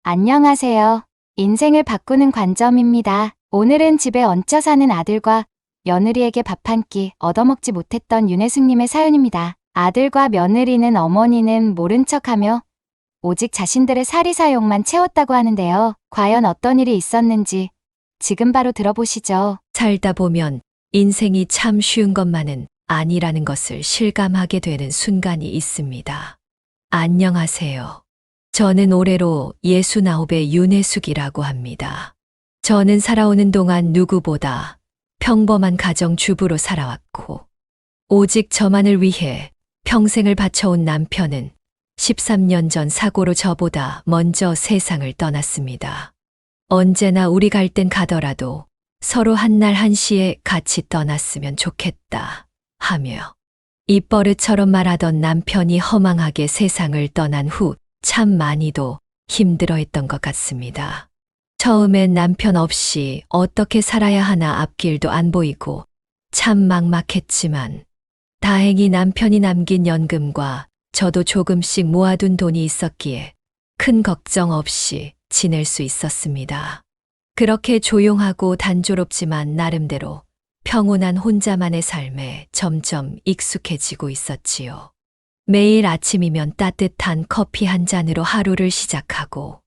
안녕하세요. 인생을 바꾸는 관점입니다. 오늘은 집에 얹혀 사는 아들과 며느리에게 밥 한 끼 얻어먹지 못했던 윤혜숙님의 사연입니다. 아들과 며느리는 어머니는 모른 척하며 오직 자신들의 사리사욕만 채웠다고 하는데요. 과연 어떤 일이 있었는지 지금 바로 들어보시죠. 살다 보면 인생이 참 쉬운 것만은 아니라는 것을 실감하게 되는 순간이 있습니다. 안녕하세요. 저는 올해로 69의 윤혜숙이라고 합니다. 저는 살아오는 동안 누구보다 평범한 가정주부로 살아왔고, 오직 저만을 위해 평생을 바쳐온 남편은 13년 전 사고로 저보다 먼저 세상을 떠났습니다. 언제나 우리 갈 땐 가더라도 서로 한날 한시에 같이 떠났으면 좋겠다 하며 입버릇처럼 말하던 남편이 허망하게 세상을 떠난 후 참 많이도 힘들어했던 것 같습니다. 처음엔 남편 없이 어떻게 살아야 하나 앞길도 안 보이고 참 막막했지만 다행히 남편이 남긴 연금과 저도 조금씩 모아둔 돈이 있었기에 큰 걱정 없이 지낼 수 있었습니다. 그렇게 조용하고 단조롭지만 나름대로 평온한 혼자만의 삶에 점점 익숙해지고 있었지요. 매일 아침이면 따뜻한 커피 한 잔으로 하루를 시작하고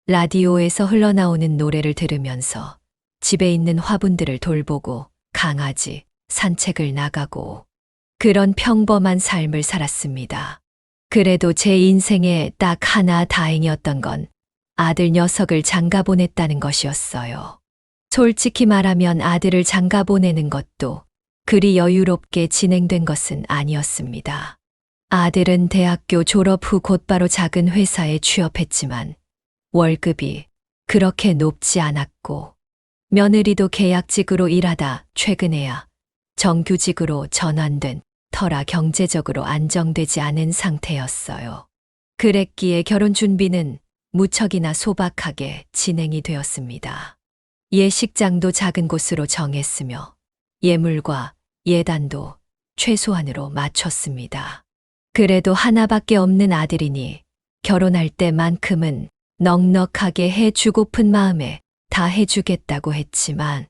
라디오에서 흘러나오는 노래를 들으면서 집에 있는 화분들을 돌보고 강아지 산책을 나가고 그런 평범한 삶을 살았습니다. 그래도 제 인생에 딱 하나 다행이었던 건 아들 녀석을 장가 보냈다는 것이었어요. 솔직히 말하면 아들을 장가 보내는 것도 그리 여유롭게 진행된 것은 아니었습니다. 아들은 대학교 졸업 후 곧바로 작은 회사에 취업했지만 월급이 그렇게 높지 않았고 며느리도 계약직으로 일하다 최근에야 정규직으로 전환된 터라 경제적으로 안정되지 않은 상태였어요. 그랬기에 결혼 준비는 무척이나 소박하게 진행이 되었습니다. 예식장도 작은 곳으로 정했으며 예물과 예단도 최소한으로 맞췄습니다. 그래도 하나밖에 없는 아들이니 결혼할 때만큼은 넉넉하게 해주고픈 마음에 다 해주겠다고 했지만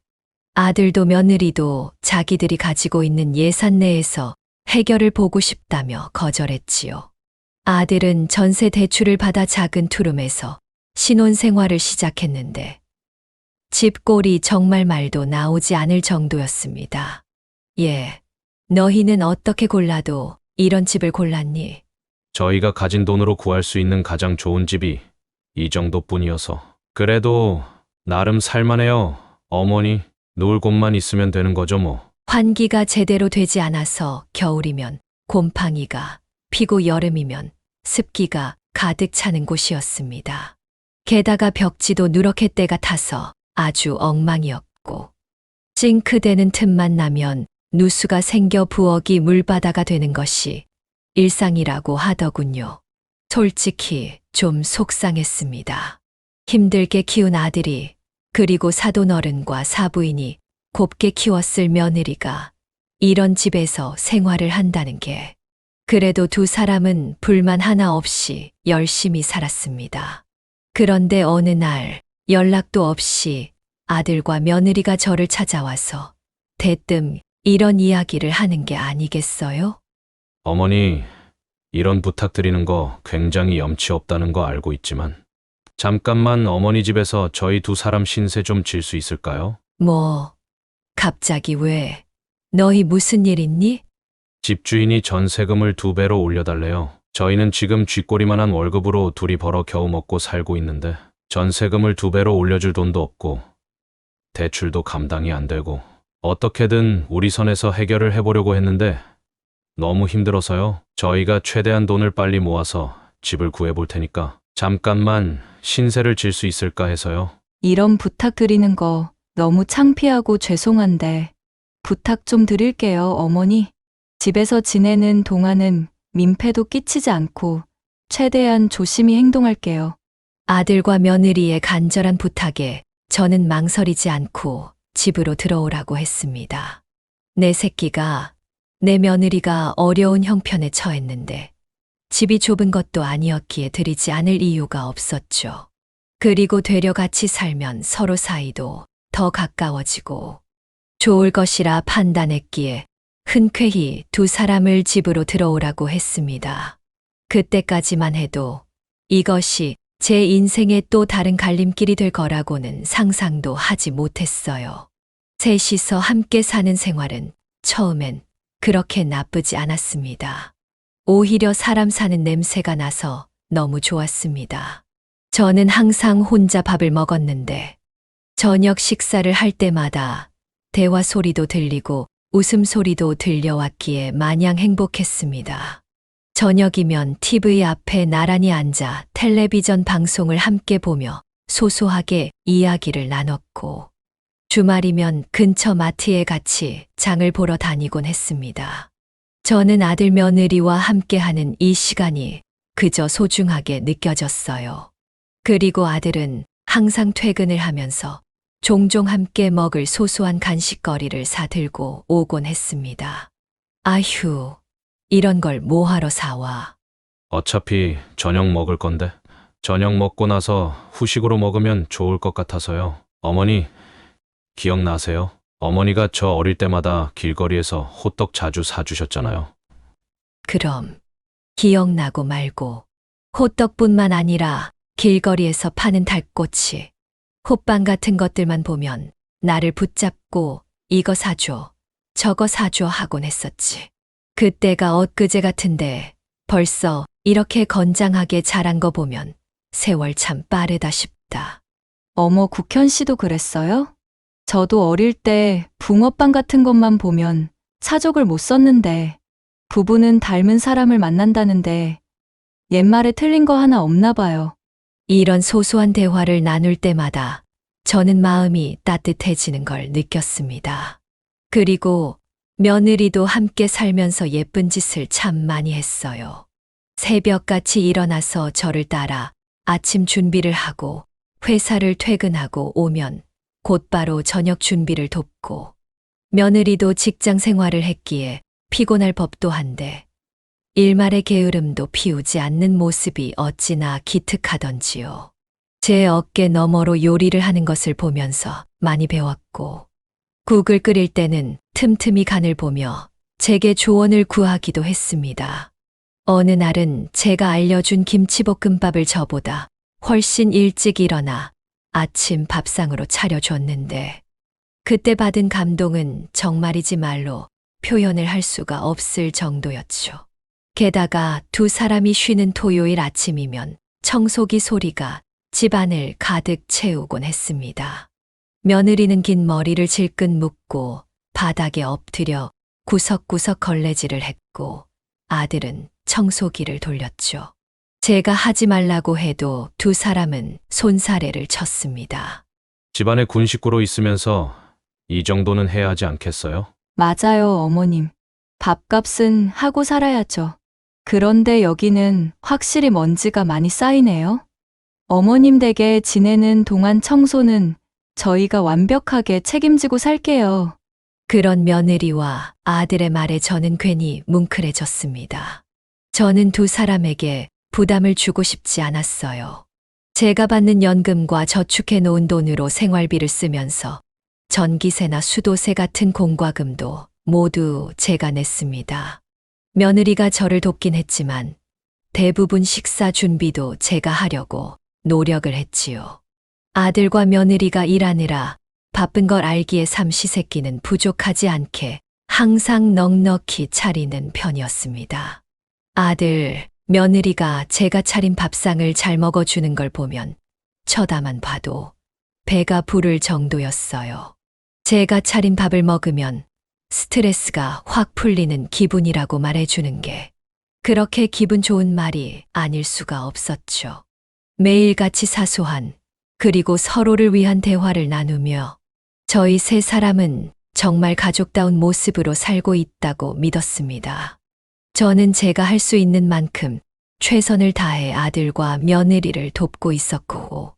아들도 며느리도 자기들이 가지고 있는 예산 내에서 해결을 보고 싶다며 거절했지요. 아들은 전세 대출을 받아 작은 투룸에서 신혼생활을 시작했는데 집꼴이 정말 말도 나오지 않을 정도였습니다. 너희는 어떻게 골라도 이런 집을 골랐니? 저희가 가진 돈으로 구할 수 있는 가장 좋은 집이 이 정도뿐이어서. 그래도 나름 살만해요. 어머니, 누울 곳만 있으면 되는 거죠 뭐. 환기가 제대로 되지 않아서 겨울이면 곰팡이가 피고 여름이면 습기가 가득 차는 곳이었습니다. 게다가 벽지도 누렇게 때가 타서 아주 엉망이었고 싱크대는 틈만 나면 누수가 생겨 부엌이 물바다가 되는 것이 일상이라고 하더군요. 솔직히 좀 속상했습니다. 힘들게 키운 아들이 그리고 사돈어른과 사부인이 곱게 키웠을 며느리가 이런 집에서 생활을 한다는 게 그래도 두 사람은 불만 하나 없이 열심히 살았습니다. 그런데 어느 날 연락도 없이 아들과 며느리가 저를 찾아와서 대뜸 이런 이야기를 하는 게 아니겠어요? 어머니, 이런 부탁드리는 거 굉장히 염치 없다는 거 알고 있지만 잠깐만 어머니 집에서 저희 두 사람 신세 좀 질 수 있을까요? 갑자기 왜? 너희 무슨 일 있니? 집주인이 전세금을 2배로 올려달래요. 저희는 지금 쥐꼬리만한 월급으로 둘이 벌어 겨우 먹고 살고 있는데 전세금을 2배로 올려줄 돈도 없고 대출도 감당이 안 되고 어떻게든 우리 선에서 해결을 해보려고 했는데 너무 힘들어서요. 저희가 최대한 돈을 빨리 모아서 집을 구해볼 테니까 잠깐만 신세를 질 수 있을까 해서요. 이런 부탁 드리는 거 너무 창피하고 죄송한데 부탁 좀 드릴게요, 어머니. 집에서 지내는 동안은 민폐도 끼치지 않고 최대한 조심히 행동할게요. 아들과 며느리의 간절한 부탁에 저는 망설이지 않고 집으로 들어오라고 했습니다. 내 새끼가, 내 며느리가 어려운 형편에 처했는데 집이 좁은 것도 아니었기에 들이지 않을 이유가 없었죠. 그리고 되려 같이 살면 서로 사이도 더 가까워지고 좋을 것이라 판단했기에 흔쾌히 두 사람을 집으로 들어오라고 했습니다. 그때까지만 해도 이것이 제 인생의 또 다른 갈림길이 될 거라고는 상상도 하지 못했어요. 셋이서 함께 사는 생활은 처음엔 그렇게 나쁘지 않았습니다. 오히려 사람 사는 냄새가 나서 너무 좋았습니다. 저는 항상 혼자 밥을 먹었는데 저녁 식사를 할 때마다 대화 소리도 들리고 웃음소리도 들려왔기에 마냥 행복했습니다. 저녁이면 TV 앞에 나란히 앉아 텔레비전 방송을 함께 보며 소소하게 이야기를 나눴고 주말이면 근처 마트에 같이 장을 보러 다니곤 했습니다. 저는 아들 며느리와 함께하는 이 시간이 그저 소중하게 느껴졌어요. 그리고 아들은 항상 퇴근을 하면서 종종 함께 먹을 소소한 간식거리를 사들고 오곤 했습니다. 아휴, 이런 걸 뭐하러 사와. 어차피 저녁 먹을 건데 저녁 먹고 나서 후식으로 먹으면 좋을 것 같아서요. 어머니, 기억나세요? 어머니가 저 어릴 때마다 길거리에서 호떡 자주 사주셨잖아요. 그럼 기억나고 말고 호떡뿐만 아니라 길거리에서 파는 달꼬치, 호빵 같은 것들만 보면 나를 붙잡고 이거 사줘, 저거 사줘 하곤 했었지. 그때가 엊그제 같은데 벌써 이렇게 건장하게 자란 거 보면 세월 참 빠르다 싶다. 어머, 국현 씨도 그랬어요? 저도 어릴 때 붕어빵 같은 것만 보면 사족을 못 썼는데 부부는 닮은 사람을 만난다는데 옛말에 틀린 거 하나 없나 봐요. 이런 소소한 대화를 나눌 때마다 저는 마음이 따뜻해지는 걸 느꼈습니다. 그리고 며느리도 함께 살면서 예쁜 짓을 참 많이 했어요. 새벽같이 일어나서 저를 따라 아침 준비를 하고 회사를 퇴근하고 오면 곧바로 저녁 준비를 돕고 며느리도 직장 생활을 했기에 피곤할 법도 한데 일말의 게으름도 피우지 않는 모습이 어찌나 기특하던지요. 제 어깨 너머로 요리를 하는 것을 보면서 많이 배웠고 국을 끓일 때는 틈틈이 간을 보며 제게 조언을 구하기도 했습니다. 어느 날은 제가 알려준 김치볶음밥을 저보다 훨씬 일찍 일어나 아침 밥상으로 차려줬는데 그때 받은 감동은 정말이지 말로 표현을 할 수가 없을 정도였죠. 게다가 두 사람이 쉬는 토요일 아침이면 청소기 소리가 집안을 가득 채우곤 했습니다. 며느리는 긴 머리를 질끈 묶고 바닥에 엎드려 구석구석 걸레질을 했고 아들은 청소기를 돌렸죠. 제가 하지 말라고 해도 두 사람은 손사래를 쳤습니다. 집안에 군 식구로 있으면서 이 정도는 해야 하지 않겠어요? 맞아요, 어머님. 밥값은 하고 살아야죠. 그런데 여기는 확실히 먼지가 많이 쌓이네요. 어머님 댁에 지내는 동안 청소는 저희가 완벽하게 책임지고 살게요. 그런 며느리와 아들의 말에 저는 괜히 뭉클해졌습니다. 저는 두 사람에게 부담을 주고 싶지 않았어요. 제가 받는 연금과 저축해 놓은 돈으로 생활비를 쓰면서 전기세나 수도세 같은 공과금도 모두 제가 냈습니다. 며느리가 저를 돕긴 했지만 대부분 식사 준비도 제가 하려고 노력을 했지요. 아들과 며느리가 일하느라 바쁜 걸 알기에 삼시세끼는 부족하지 않게 항상 넉넉히 차리는 편이었습니다. 아들, 며느리가 제가 차린 밥상을 잘 먹어주는 걸 보면 쳐다만 봐도 배가 부를 정도였어요. 제가 차린 밥을 먹으면 스트레스가 확 풀리는 기분이라고 말해주는 게 그렇게 기분 좋은 말이 아닐 수가 없었죠. 매일같이 사소한 그리고 서로를 위한 대화를 나누며 저희 세 사람은 정말 가족다운 모습으로 살고 있다고 믿었습니다. 저는 제가 할 수 있는 만큼 최선을 다해 아들과 며느리를 돕고 있었고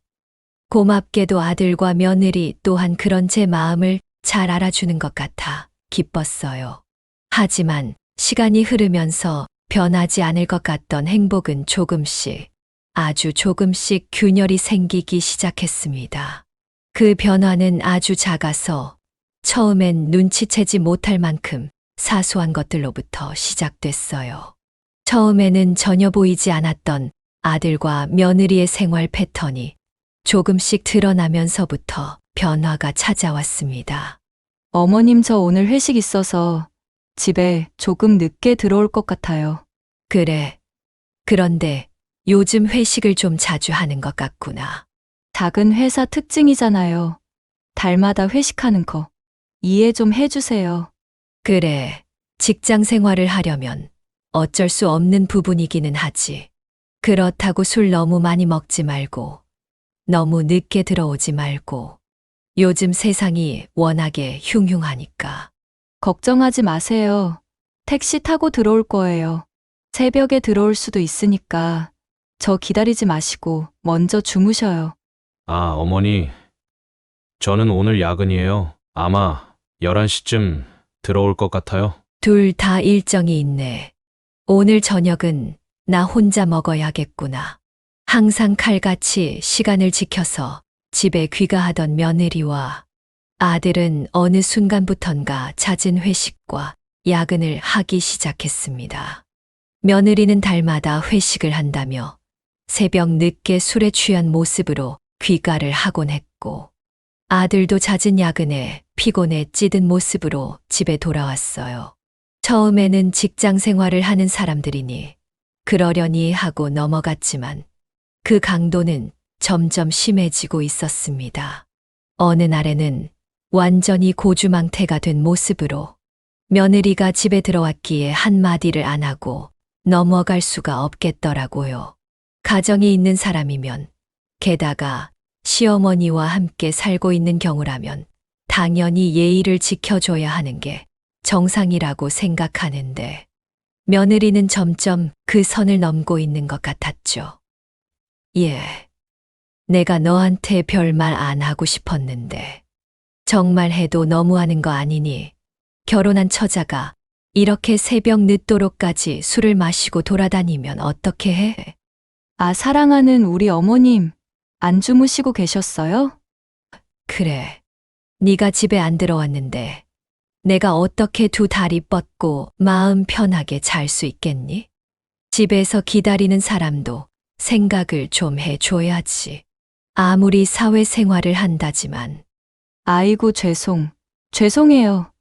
고맙게도 아들과 며느리 또한 그런 제 마음을 잘 알아주는 것 같아 기뻤어요. 하지만 시간이 흐르면서 변하지 않을 것 같던 행복은 조금씩 아주 조금씩 균열이 생기기 시작했습니다. 그 변화는 아주 작아서 처음엔 눈치채지 못할 만큼 사소한 것들로부터 시작됐어요. 처음에는 전혀 보이지 않았던 아들과 며느리의 생활 패턴이 조금씩 드러나면서부터 변화가 찾아왔습니다. 어머님, 저 오늘 회식 있어서 집에 조금 늦게 들어올 것 같아요. 그래. 그런데 요즘 회식을 좀 자주 하는 것 같구나. 작은 회사 특징이잖아요. 달마다 회식하는 거. 이해 좀 해주세요. 그래. 직장 생활을 하려면 어쩔 수 없는 부분이기는 하지. 그렇다고 술 너무 많이 먹지 말고, 너무 늦게 들어오지 말고. 요즘 세상이 워낙에 흉흉하니까. 걱정하지 마세요. 택시 타고 들어올 거예요. 새벽에 들어올 수도 있으니까 저 기다리지 마시고 먼저 주무셔요. 아, 어머니. 저는 오늘 야근이에요. 아마 11시쯤 들어올 것 같아요. 둘 다 일정이 있네. 오늘 저녁은 나 혼자 먹어야겠구나. 항상 칼같이 시간을 지켜서 집에 귀가하던 며느리와 아들은 어느 순간부턴가 잦은 회식과 야근을 하기 시작했습니다. 며느리는 달마다 회식을 한다며 새벽 늦게 술에 취한 모습으로 귀가를 하곤 했고, 아들도 잦은 야근에 피곤에 찌든 모습으로 집에 돌아왔어요. 처음에는 직장 생활을 하는 사람들이니 그러려니 하고 넘어갔지만 그 강도는 점점 심해지고 있었습니다. 어느 날에는 완전히 고주망태가 된 모습으로 며느리가 집에 들어왔기에 한마디를 안 하고 넘어갈 수가 없겠더라고요. 가정이 있는 사람이면, 게다가 시어머니와 함께 살고 있는 경우라면 당연히 예의를 지켜줘야 하는 게 정상이라고 생각하는데, 며느리는 점점 그 선을 넘고 있는 것 같았죠. 예, 내가 너한테 별말 안 하고 싶었는데 정말 해도 너무하는 거 아니니? 결혼한 처자가 이렇게 새벽 늦도록까지 술을 마시고 돌아다니면 어떻게 해? 아, 사랑하는 우리 어머님, 안 주무시고 계셨어요? 그래, 네가 집에 안 들어왔는데 내가 어떻게 두 다리 뻗고 마음 편하게 잘 수 있겠니? 집에서 기다리는 사람도 생각을 좀 해줘야지. 아무리 사회생활을 한다지만. 아이고, 죄송해요.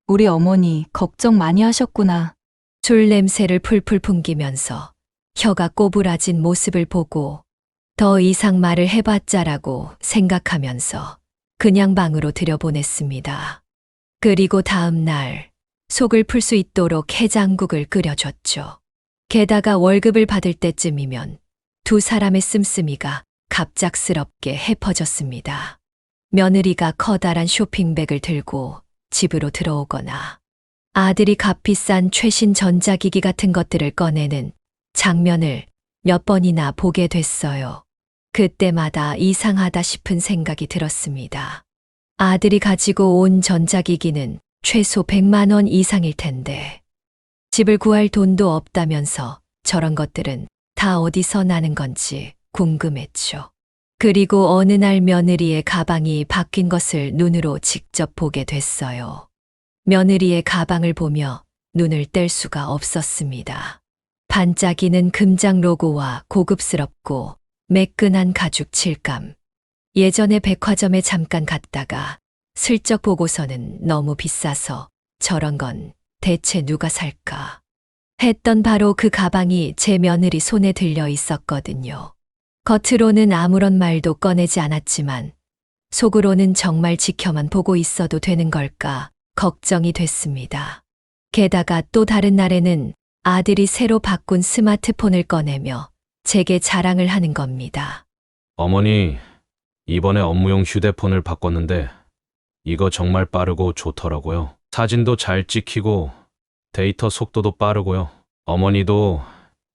우리 어머니 걱정 많이 하셨구나. 술 냄새를 풀풀 풍기면서 혀가 꼬부라진 모습을 보고 더 이상 말을 해봤자라고 생각하면서 그냥 방으로 들여보냈습니다. 그리고 다음 날 속을 풀 수 있도록 해장국을 끓여줬죠. 게다가 월급을 받을 때쯤이면 두 사람의 씀씀이가 갑작스럽게 헤퍼졌습니다. 며느리가 커다란 쇼핑백을 들고 집으로 들어오거나 아들이 값비싼 최신 전자기기 같은 것들을 꺼내는 장면을 몇 번이나 보게 됐어요. 그때마다 이상하다 싶은 생각이 들었습니다. 아들이 가지고 온 전자기기는 최소 100만 원 이상일 텐데 집을 구할 돈도 없다면서 저런 것들은 다 어디서 나는 건지 궁금했죠. 그리고 어느 날 며느리의 가방이 바뀐 것을 눈으로 직접 보게 됐어요. 며느리의 가방을 보며 눈을 뗄 수가 없었습니다. 반짝이는 금장 로고와 고급스럽고 매끈한 가죽 질감. 예전에 백화점에 잠깐 갔다가 슬쩍 보고서는 너무 비싸서 저런 건 대체 누가 살까 했던 바로 그 가방이 제 며느리 손에 들려 있었거든요. 겉으로는 아무런 말도 꺼내지 않았지만 속으로는 정말 지켜만 보고 있어도 되는 걸까 걱정이 됐습니다. 게다가 또 다른 날에는 아들이 새로 바꾼 스마트폰을 꺼내며 제게 자랑을 하는 겁니다. 어머니, 이번에 업무용 휴대폰을 바꿨는데 이거 정말 빠르고 좋더라고요. 사진도 잘 찍히고 데이터 속도도 빠르고요. 어머니도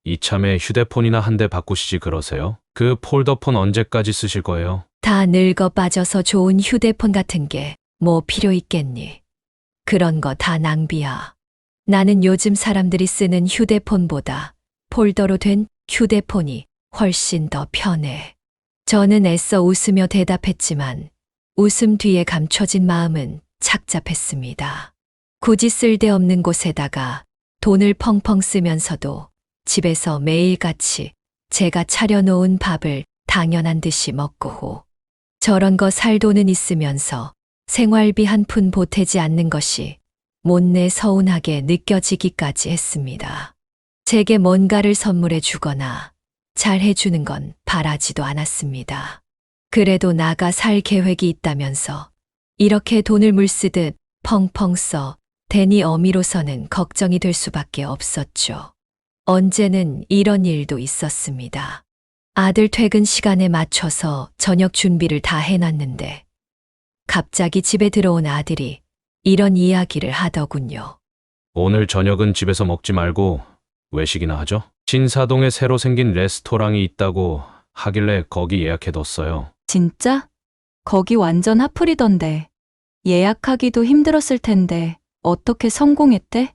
이참에 휴대폰이나 한 대 바꾸시지 그러세요? 그 폴더폰 언제까지 쓰실 거예요? 다 늙어 빠져서 좋은 휴대폰 같은 게 뭐 필요 있겠니? 그런 거 다 낭비야. 나는 요즘 사람들이 쓰는 휴대폰보다 폴더로 된 휴대폰이 훨씬 더 편해. 저는 애써 웃으며 대답했지만 웃음 뒤에 감춰진 마음은 착잡했습니다. 굳이 쓸데없는 곳에다가 돈을 펑펑 쓰면서도 집에서 매일같이 제가 차려놓은 밥을 당연한 듯이 먹고 저런 거 살 돈은 있으면서 생활비 한 푼 보태지 않는 것이 못내 서운하게 느껴지기까지 했습니다. 제게 뭔가를 선물해 주거나 잘 해주는 건 바라지도 않았습니다. 그래도 나가 살 계획이 있다면서 이렇게 돈을 물쓰듯 펑펑 써 대니 어미로서는 걱정이 될 수밖에 없었죠. 언제는 이런 일도 있었습니다. 아들 퇴근 시간에 맞춰서 저녁 준비를 다 해놨는데 갑자기 집에 들어온 아들이 이런 이야기를 하더군요. 오늘 저녁은 집에서 먹지 말고 외식이나 하죠? 신사동에 새로 생긴 레스토랑이 있다고 하길래 거기 예약해뒀어요. 진짜? 거기 완전 핫플이던데. 예약하기도 힘들었을 텐데 어떻게 성공했대?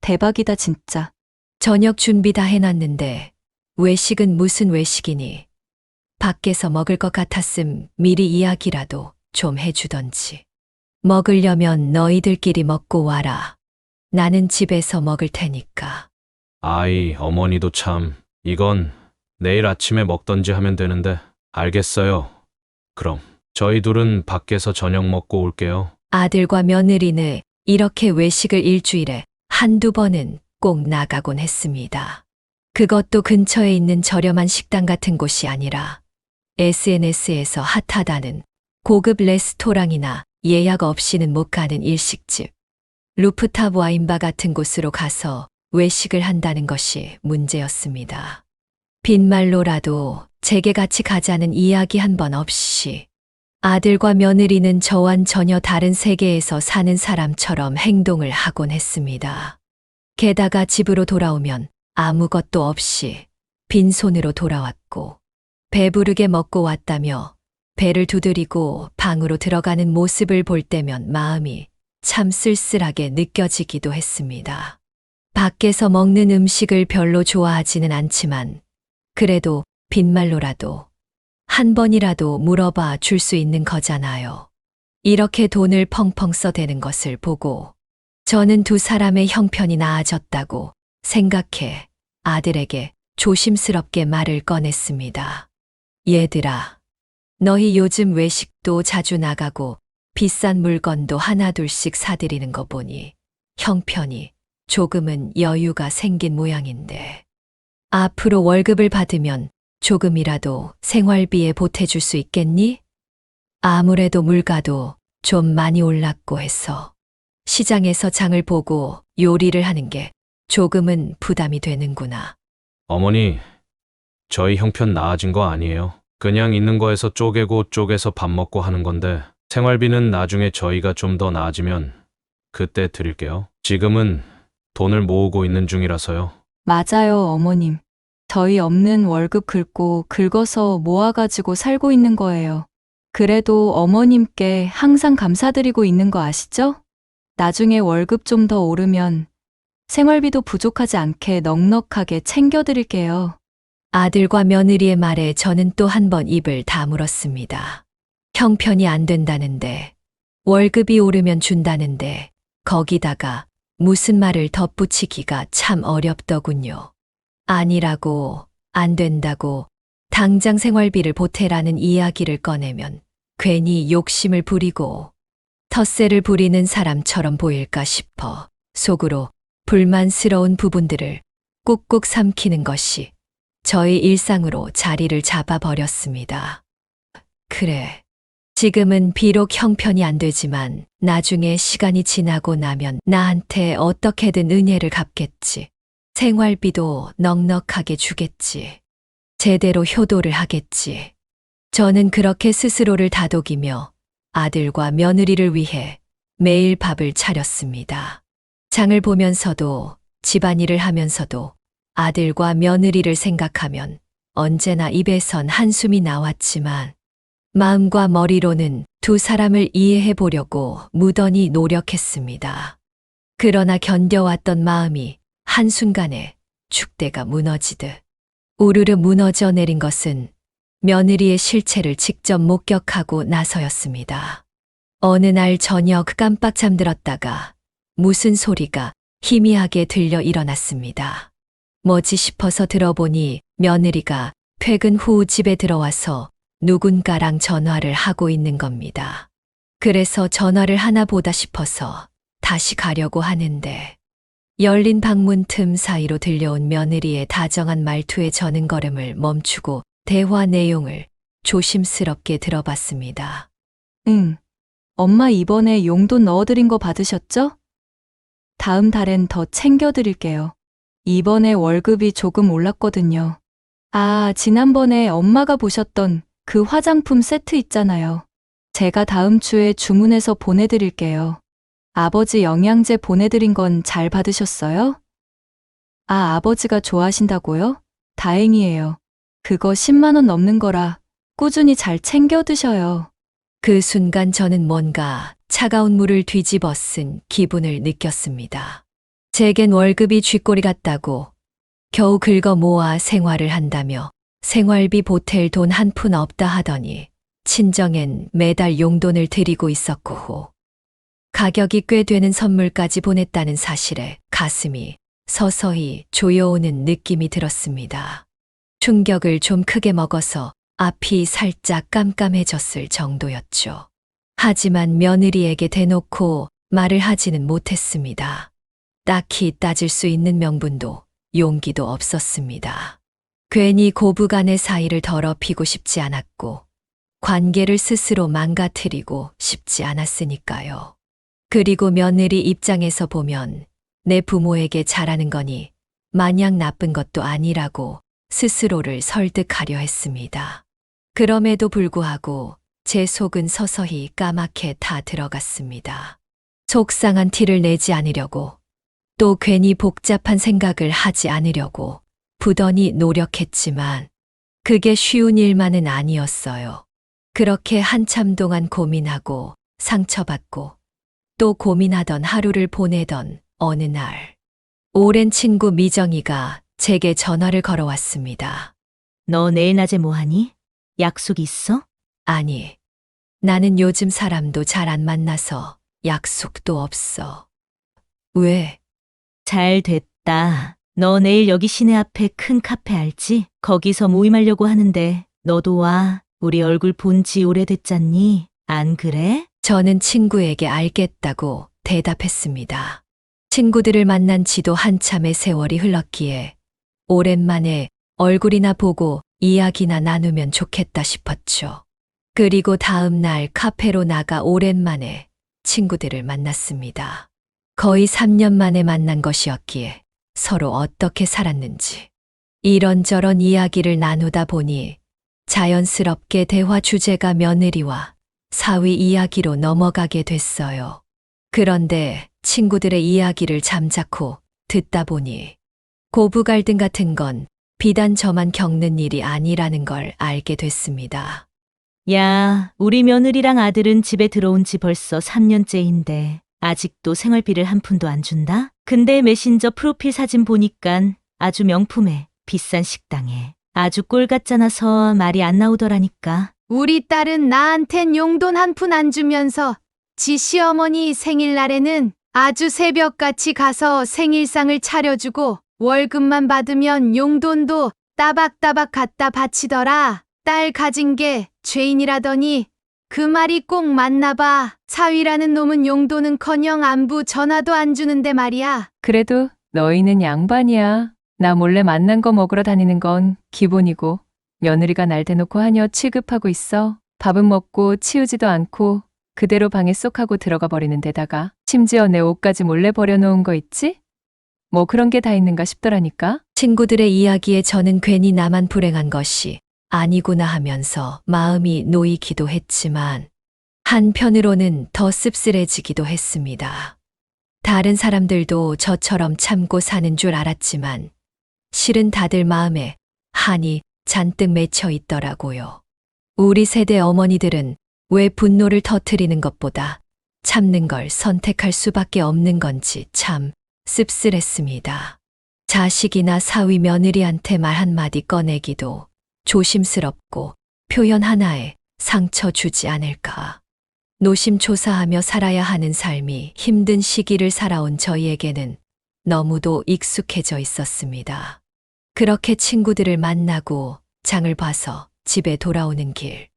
대박이다 진짜. 저녁 준비 다 해놨는데 외식은 무슨 외식이니? 밖에서 먹을 것 같았음 미리 이야기라도 좀 해주던지. 먹으려면 너희들끼리 먹고 와라. 나는 집에서 먹을 테니까. 아이, 어머니도 참, 이건 내일 아침에 먹던지 하면 되는데. 알겠어요. 그럼 저희 둘은 밖에서 저녁 먹고 올게요. 아들과 며느리는 이렇게 외식을 일주일에 한두 번은 꼭 나가곤 했습니다. 그것도 근처에 있는 저렴한 식당 같은 곳이 아니라 SNS에서 핫하다는 고급 레스토랑이나 예약 없이는 못 가는 일식집, 루프탑 와인바 같은 곳으로 가서 외식을 한다는 것이 문제였습니다. 빈말로라도 제게 같이 가자는 이야기 한 번 없이 아들과 며느리는 저와는 전혀 다른 세계에서 사는 사람처럼 행동을 하곤 했습니다. 게다가 집으로 돌아오면 아무것도 없이 빈손으로 돌아왔고 배부르게 먹고 왔다며 배를 두드리고 방으로 들어가는 모습을 볼 때면 마음이 참 쓸쓸하게 느껴지기도 했습니다. 밖에서 먹는 음식을 별로 좋아하지는 않지만 그래도 빈말로라도 한 번이라도 물어봐 줄 수 있는 거잖아요. 이렇게 돈을 펑펑 써대는 것을 보고 저는 두 사람의 형편이 나아졌다고 생각해 아들에게 조심스럽게 말을 꺼냈습니다. 얘들아, 너희 요즘 외식도 자주 나가고 비싼 물건도 하나둘씩 사들이는 거 보니 형편이 조금은 여유가 생긴 모양인데 앞으로 월급을 받으면 조금이라도 생활비에 보태줄 수 있겠니? 아무래도 물가도 좀 많이 올랐고 해서 시장에서 장을 보고 요리를 하는 게 조금은 부담이 되는구나. 어머니, 저희 형편 나아진 거 아니에요. 그냥 있는 거에서 쪼개고 쪼개서 밥 먹고 하는 건데 생활비는 나중에 저희가 좀 더 나아지면 그때 드릴게요. 지금은 돈을 모으고 있는 중이라서요. 맞아요, 어머님. 저희 없는 월급 긁고 긁어서 모아가지고 살고 있는 거예요. 그래도 어머님께 항상 감사드리고 있는 거 아시죠? 나중에 월급 좀 더 오르면 생활비도 부족하지 않게 넉넉하게 챙겨드릴게요. 아들과 며느리의 말에 저는 또 한 번 입을 다물었습니다. 형편이 안 된다는데, 월급이 오르면 준다는데, 거기다가 무슨 말을 덧붙이기가 참 어렵더군요. 아니라고, 안 된다고, 당장 생활비를 보태라는 이야기를 꺼내면 괜히 욕심을 부리고 텃세를 부리는 사람처럼 보일까 싶어 속으로 불만스러운 부분들을 꾹꾹 삼키는 것이 저의 일상으로 자리를 잡아버렸습니다. 그래. 지금은 비록 형편이 안 되지만 나중에 시간이 지나고 나면 나한테 어떻게든 은혜를 갚겠지. 생활비도 넉넉하게 주겠지. 제대로 효도를 하겠지. 저는 그렇게 스스로를 다독이며 아들과 며느리를 위해 매일 밥을 차렸습니다. 장을 보면서도 집안일을 하면서도 아들과 며느리를 생각하면 언제나 입에선 한숨이 나왔지만 마음과 머리로는 두 사람을 이해해 보려고 무던히 노력했습니다. 그러나 견뎌왔던 마음이 한순간에 축대가 무너지듯 우르르 무너져 내린 것은 며느리의 실체를 직접 목격하고 나서였습니다. 어느 날 저녁 깜빡 잠들었다가 무슨 소리가 희미하게 들려 일어났습니다. 뭐지 싶어서 들어보니 며느리가 퇴근 후 집에 들어와서 누군가랑 전화를 하고 있는 겁니다. 그래서 전화를 하나 보다 싶어서 다시 가려고 하는데 열린 방문 틈 사이로 들려온 며느리의 다정한 말투에 저는 걸음을 멈추고 대화 내용을 조심스럽게 들어봤습니다. 응. 엄마 이번에 용돈 넣어드린 거 받으셨죠? 다음 달엔 더 챙겨드릴게요. 이번에 월급이 조금 올랐거든요. 아, 지난번에 엄마가 보셨던 그 화장품 세트 있잖아요. 제가 다음 주에 주문해서 보내드릴게요. 아버지 영양제 보내드린 건 잘 받으셨어요? 아, 아버지가 좋아하신다고요? 다행이에요. 그거 10만 원 넘는 거라 꾸준히 잘 챙겨 드셔요. 그 순간 저는 뭔가 차가운 물을 뒤집어 쓴 기분을 느꼈습니다. 제겐 월급이 쥐꼬리 같다고 겨우 긁어 모아 생활을 한다며 생활비 보탤 돈 한 푼 없다 하더니 친정엔 매달 용돈을 드리고 있었고 가격이 꽤 되는 선물까지 보냈다는 사실에 가슴이 서서히 조여오는 느낌이 들었습니다. 충격을 좀 크게 먹어서 앞이 살짝 깜깜해졌을 정도였죠. 하지만 며느리에게 대놓고 말을 하지는 못했습니다. 딱히 따질 수 있는 명분도 용기도 없었습니다. 괜히 고부간의 사이를 더럽히고 싶지 않았고 관계를 스스로 망가뜨리고 싶지 않았으니까요. 그리고 며느리 입장에서 보면 내 부모에게 잘하는 거니 마냥 나쁜 것도 아니라고 스스로를 설득하려 했습니다. 그럼에도 불구하고 제 속은 서서히 까맣게 타 들어갔습니다. 속상한 티를 내지 않으려고 또 괜히 복잡한 생각을 하지 않으려고 부단히 노력했지만 그게 쉬운 일만은 아니었어요. 그렇게 한참 동안 고민하고 상처받고 또 고민하던 하루를 보내던 어느 날 오랜 친구 미정이가 제게 전화를 걸어왔습니다. 너 내일 낮에 뭐 하니? 약속 있어? 아니, 나는 요즘 사람도 잘 안 만나서 약속도 없어. 왜? 잘 됐다. 너 내일 여기 시내 앞에 큰 카페 알지? 거기서 모임하려고 하는데 너도 와. 우리 얼굴 본 지 오래됐잖니? 안 그래? 저는 친구에게 알겠다고 대답했습니다. 친구들을 만난 지도 한참의 세월이 흘렀기에 오랜만에 얼굴이나 보고 이야기나 나누면 좋겠다 싶었죠. 그리고 다음 날 카페로 나가 오랜만에 친구들을 만났습니다. 거의 3년 만에 만난 것이었기에 서로 어떻게 살았는지 이런저런 이야기를 나누다 보니 자연스럽게 대화 주제가 며느리와 사위 이야기로 넘어가게 됐어요. 그런데 친구들의 이야기를 잠자코 듣다 보니 고부 갈등 같은 건 비단 저만 겪는 일이 아니라는 걸 알게 됐습니다. 야, 우리 며느리랑 아들은 집에 들어온 지 벌써 3년째인데 아직도 생활비를 한 푼도 안 준다? 근데 메신저 프로필 사진 보니깐 아주 명품에 비싼 식당에 아주 꼴 같잖아서 말이 안 나오더라니까. 우리 딸은 나한텐 용돈 한 푼 안 주면서 지 시어머니 생일날에는 아주 새벽같이 가서 생일상을 차려주고 월급만 받으면 용돈도 따박따박 갖다 바치더라. 딸 가진 게 죄인이라더니 그 말이 꼭 맞나 봐. 사위라는 놈은 용돈은커녕 안부 전화도 안 주는데 말이야. 그래도 너희는 양반이야. 나 몰래 만난 거 먹으러 다니는 건 기본이고 며느리가 날 대놓고 하녀 취급하고 있어. 밥은 먹고 치우지도 않고 그대로 방에 쏙 하고 들어가 버리는 데다가 심지어 내 옷까지 몰래 버려놓은 거 있지? 뭐 그런 게 다 있는가 싶더라니까. 친구들의 이야기에 저는 괜히 나만 불행한 것이 아니구나 하면서 마음이 놓이기도 했지만 한편으로는 더 씁쓸해지기도 했습니다. 다른 사람들도 저처럼 참고 사는 줄 알았지만 실은 다들 마음에 한이 잔뜩 맺혀 있더라고요. 우리 세대 어머니들은 왜 분노를 터뜨리는 것보다 참는 걸 선택할 수밖에 없는 건지 참 씁쓸했습니다. 자식이나 사위 며느리한테 말 한마디 꺼내기도 조심스럽고 표현 하나에 상처 주지 않을까. 노심초사하며 살아야 하는 삶이 힘든 시기를 살아온 저희에게는 너무도 익숙해져 있었습니다. 그렇게 친구들을 만나고 장을 봐서 집에 돌아오는 길.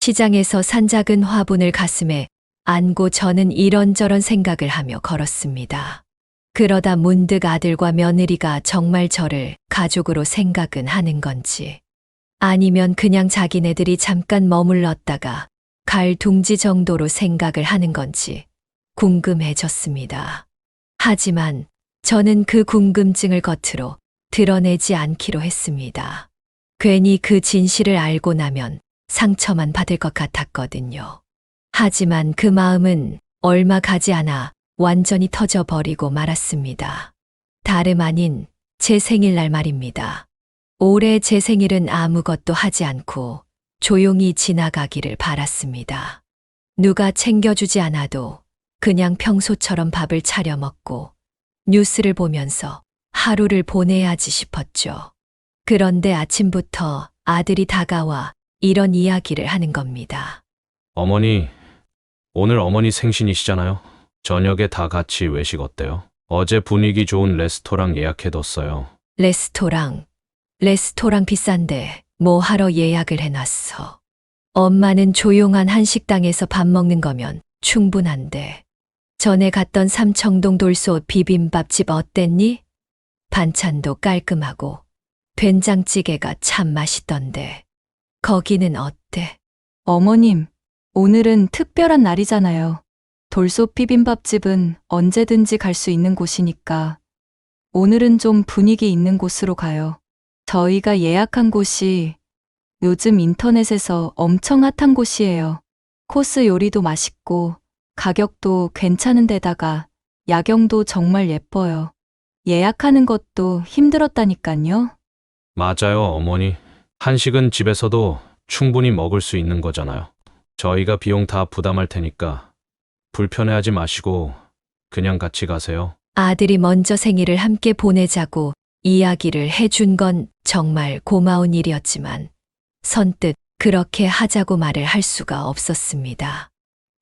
시장에서 산 작은 화분을 가슴에 안고 저는 이런저런 생각을 하며 걸었습니다. 그러다 문득 아들과 며느리가 정말 저를 가족으로 생각은 하는 건지, 아니면 그냥 자기네들이 잠깐 머물렀다가 갈 둥지 정도로 생각을 하는 건지 궁금해졌습니다. 하지만 저는 그 궁금증을 겉으로 드러내지 않기로 했습니다. 괜히 그 진실을 알고 나면 상처만 받을 것 같았거든요. 하지만 그 마음은 얼마 가지 않아 완전히 터져버리고 말았습니다. 다름 아닌 제 생일날 말입니다. 올해 제 생일은 아무것도 하지 않고 조용히 지나가기를 바랐습니다. 누가 챙겨주지 않아도 그냥 평소처럼 밥을 차려 먹고 뉴스를 보면서 하루를 보내야지 싶었죠. 그런데 아침부터 아들이 다가와 이런 이야기를 하는 겁니다. 어머니, 오늘 어머니 생신이시잖아요. 저녁에 다 같이 외식 어때요? 어제 분위기 좋은 레스토랑 예약해뒀어요. 레스토랑 비싼데 뭐 하러 예약을 해놨어. 엄마는 조용한 한식당에서 밥 먹는 거면 충분한데. 전에 갔던 삼청동 돌솥 비빔밥집 어땠니? 반찬도 깔끔하고 된장찌개가 참 맛있던데. 거기는 어때? 어머님, 오늘은 특별한 날이잖아요. 돌솥 비빔밥집은 언제든지 갈 수 있는 곳이니까 오늘은 좀 분위기 있는 곳으로 가요. 저희가 예약한 곳이 요즘 인터넷에서 엄청 핫한 곳이에요. 코스 요리도 맛있고 가격도 괜찮은 데다가 야경도 정말 예뻐요. 예약하는 것도 힘들었다니까요. 맞아요, 어머니. 한식은 집에서도 충분히 먹을 수 있는 거잖아요. 저희가 비용 다 부담할 테니까 불편해하지 마시고 그냥 같이 가세요. 아들이 먼저 생일을 함께 보내자고 이야기를 해준 건 정말 고마운 일이었지만 선뜻 그렇게 하자고 말을 할 수가 없었습니다.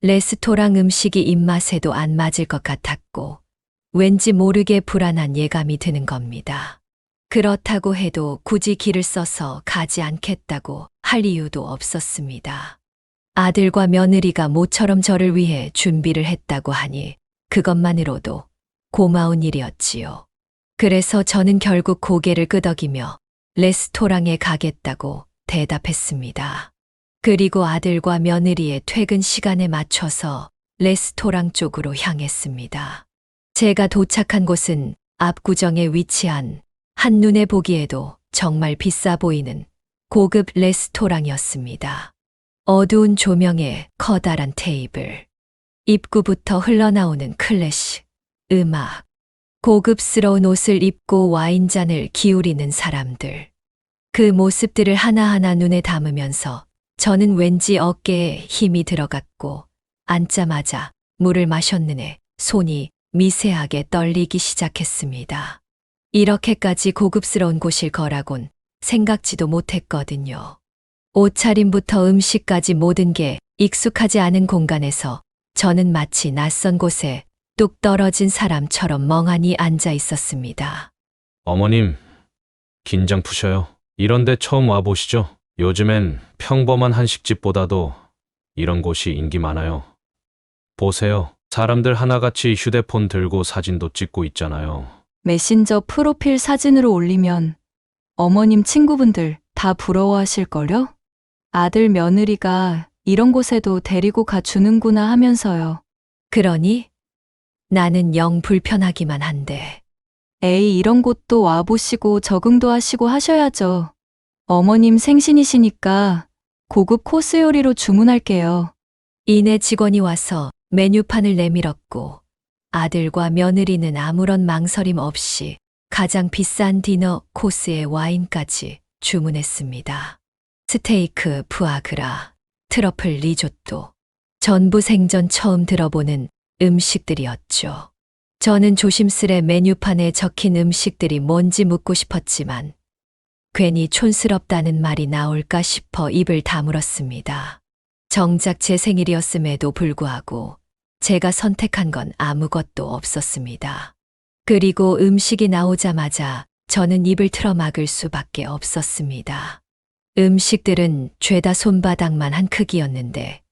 레스토랑 음식이 입맛에도 안 맞을 것 같았고 왠지 모르게 불안한 예감이 드는 겁니다. 그렇다고 해도 굳이 길을 써서 가지 않겠다고 할 이유도 없었습니다. 아들과 며느리가 모처럼 저를 위해 준비를 했다고 하니 그것만으로도 고마운 일이었지요. 그래서 저는 결국 고개를 끄덕이며 레스토랑에 가겠다고 대답했습니다. 그리고 아들과 며느리의 퇴근 시간에 맞춰서 레스토랑 쪽으로 향했습니다. 제가 도착한 곳은 압구정에 위치한 한눈에 보기에도 정말 비싸 보이는 고급 레스토랑이었습니다. 어두운 조명에 커다란 테이블, 입구부터 흘러나오는 클래식 음악, 고급스러운 옷을 입고 와인잔을 기울이는 사람들. 그 모습들을 하나하나 눈에 담으면서 저는 왠지 어깨에 힘이 들어갔고 앉자마자 물을 마셨는데 손이 미세하게 떨리기 시작했습니다. 이렇게까지 고급스러운 곳일 거라곤 생각지도 못했거든요. 옷차림부터 음식까지 모든 게 익숙하지 않은 공간에서 저는 마치 낯선 곳에 뚝 떨어진 사람처럼 멍하니 앉아 있었습니다. 어머님, 긴장 푸셔요. 이런데 처음 와보시죠? 요즘엔 평범한 한식집보다도 이런 곳이 인기 많아요. 보세요. 사람들 하나같이 휴대폰 들고 사진도 찍고 있잖아요. 메신저 프로필 사진으로 올리면 어머님 친구분들 다 부러워하실걸요? 아들 며느리가 이런 곳에도 데리고 가주는구나 하면서요. 그러니 나는 영 불편하기만 한데. 에이, 이런 곳도 와보시고 적응도 하시고 하셔야죠. 어머님 생신이시니까 고급 코스 요리로 주문할게요. 이내 직원이 와서 메뉴판을 내밀었고 아들과 며느리는 아무런 망설임 없이 가장 비싼 디너 코스의 와인까지 주문했습니다. 스테이크, 푸아그라, 트러플 리조또, 전부 생전 처음 들어보는 음식들이었죠. 저는 조심스레 메뉴판에 적힌 음식들이 뭔지 묻고 싶었지만 괜히 촌스럽다는 말이 나올까 싶어 입을 다물었습니다. 정작 제 생일이었음에도 불구하고 제가 선택한 건 아무것도 없었습니다. 그리고 음식이 나오자마자 저는 입을 틀어막을 수밖에 없었습니다. 음식들은 죄다 손바닥만 한 크기였는데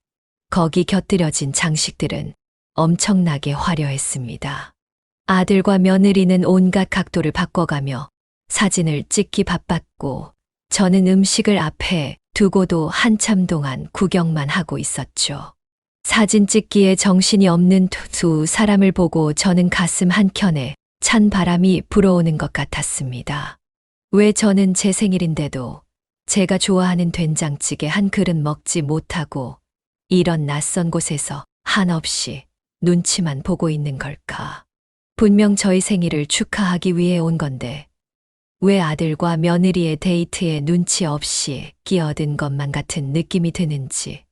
거기 곁들여진 장식들은 엄청나게 화려했습니다. 아들과 며느리는 온갖 각도를 바꿔가며 사진을 찍기 바빴고 저는 음식을 앞에 두고도 한참 동안 구경만 하고 있었죠. 사진 찍기에 정신이 없는 두 사람을 보고 저는 가슴 한켠에 찬 바람이 불어오는 것 같았습니다. 왜 저는 제 생일인데도 제가 좋아하는 된장찌개 한 그릇 먹지 못하고 이런 낯선 곳에서 한없이 눈치만 보고 있는 걸까? 분명 저희 생일을 축하하기 위해 온 건데 왜 아들과 며느리의 데이트에 눈치 없이 끼어든 것만 같은 느낌이 드는지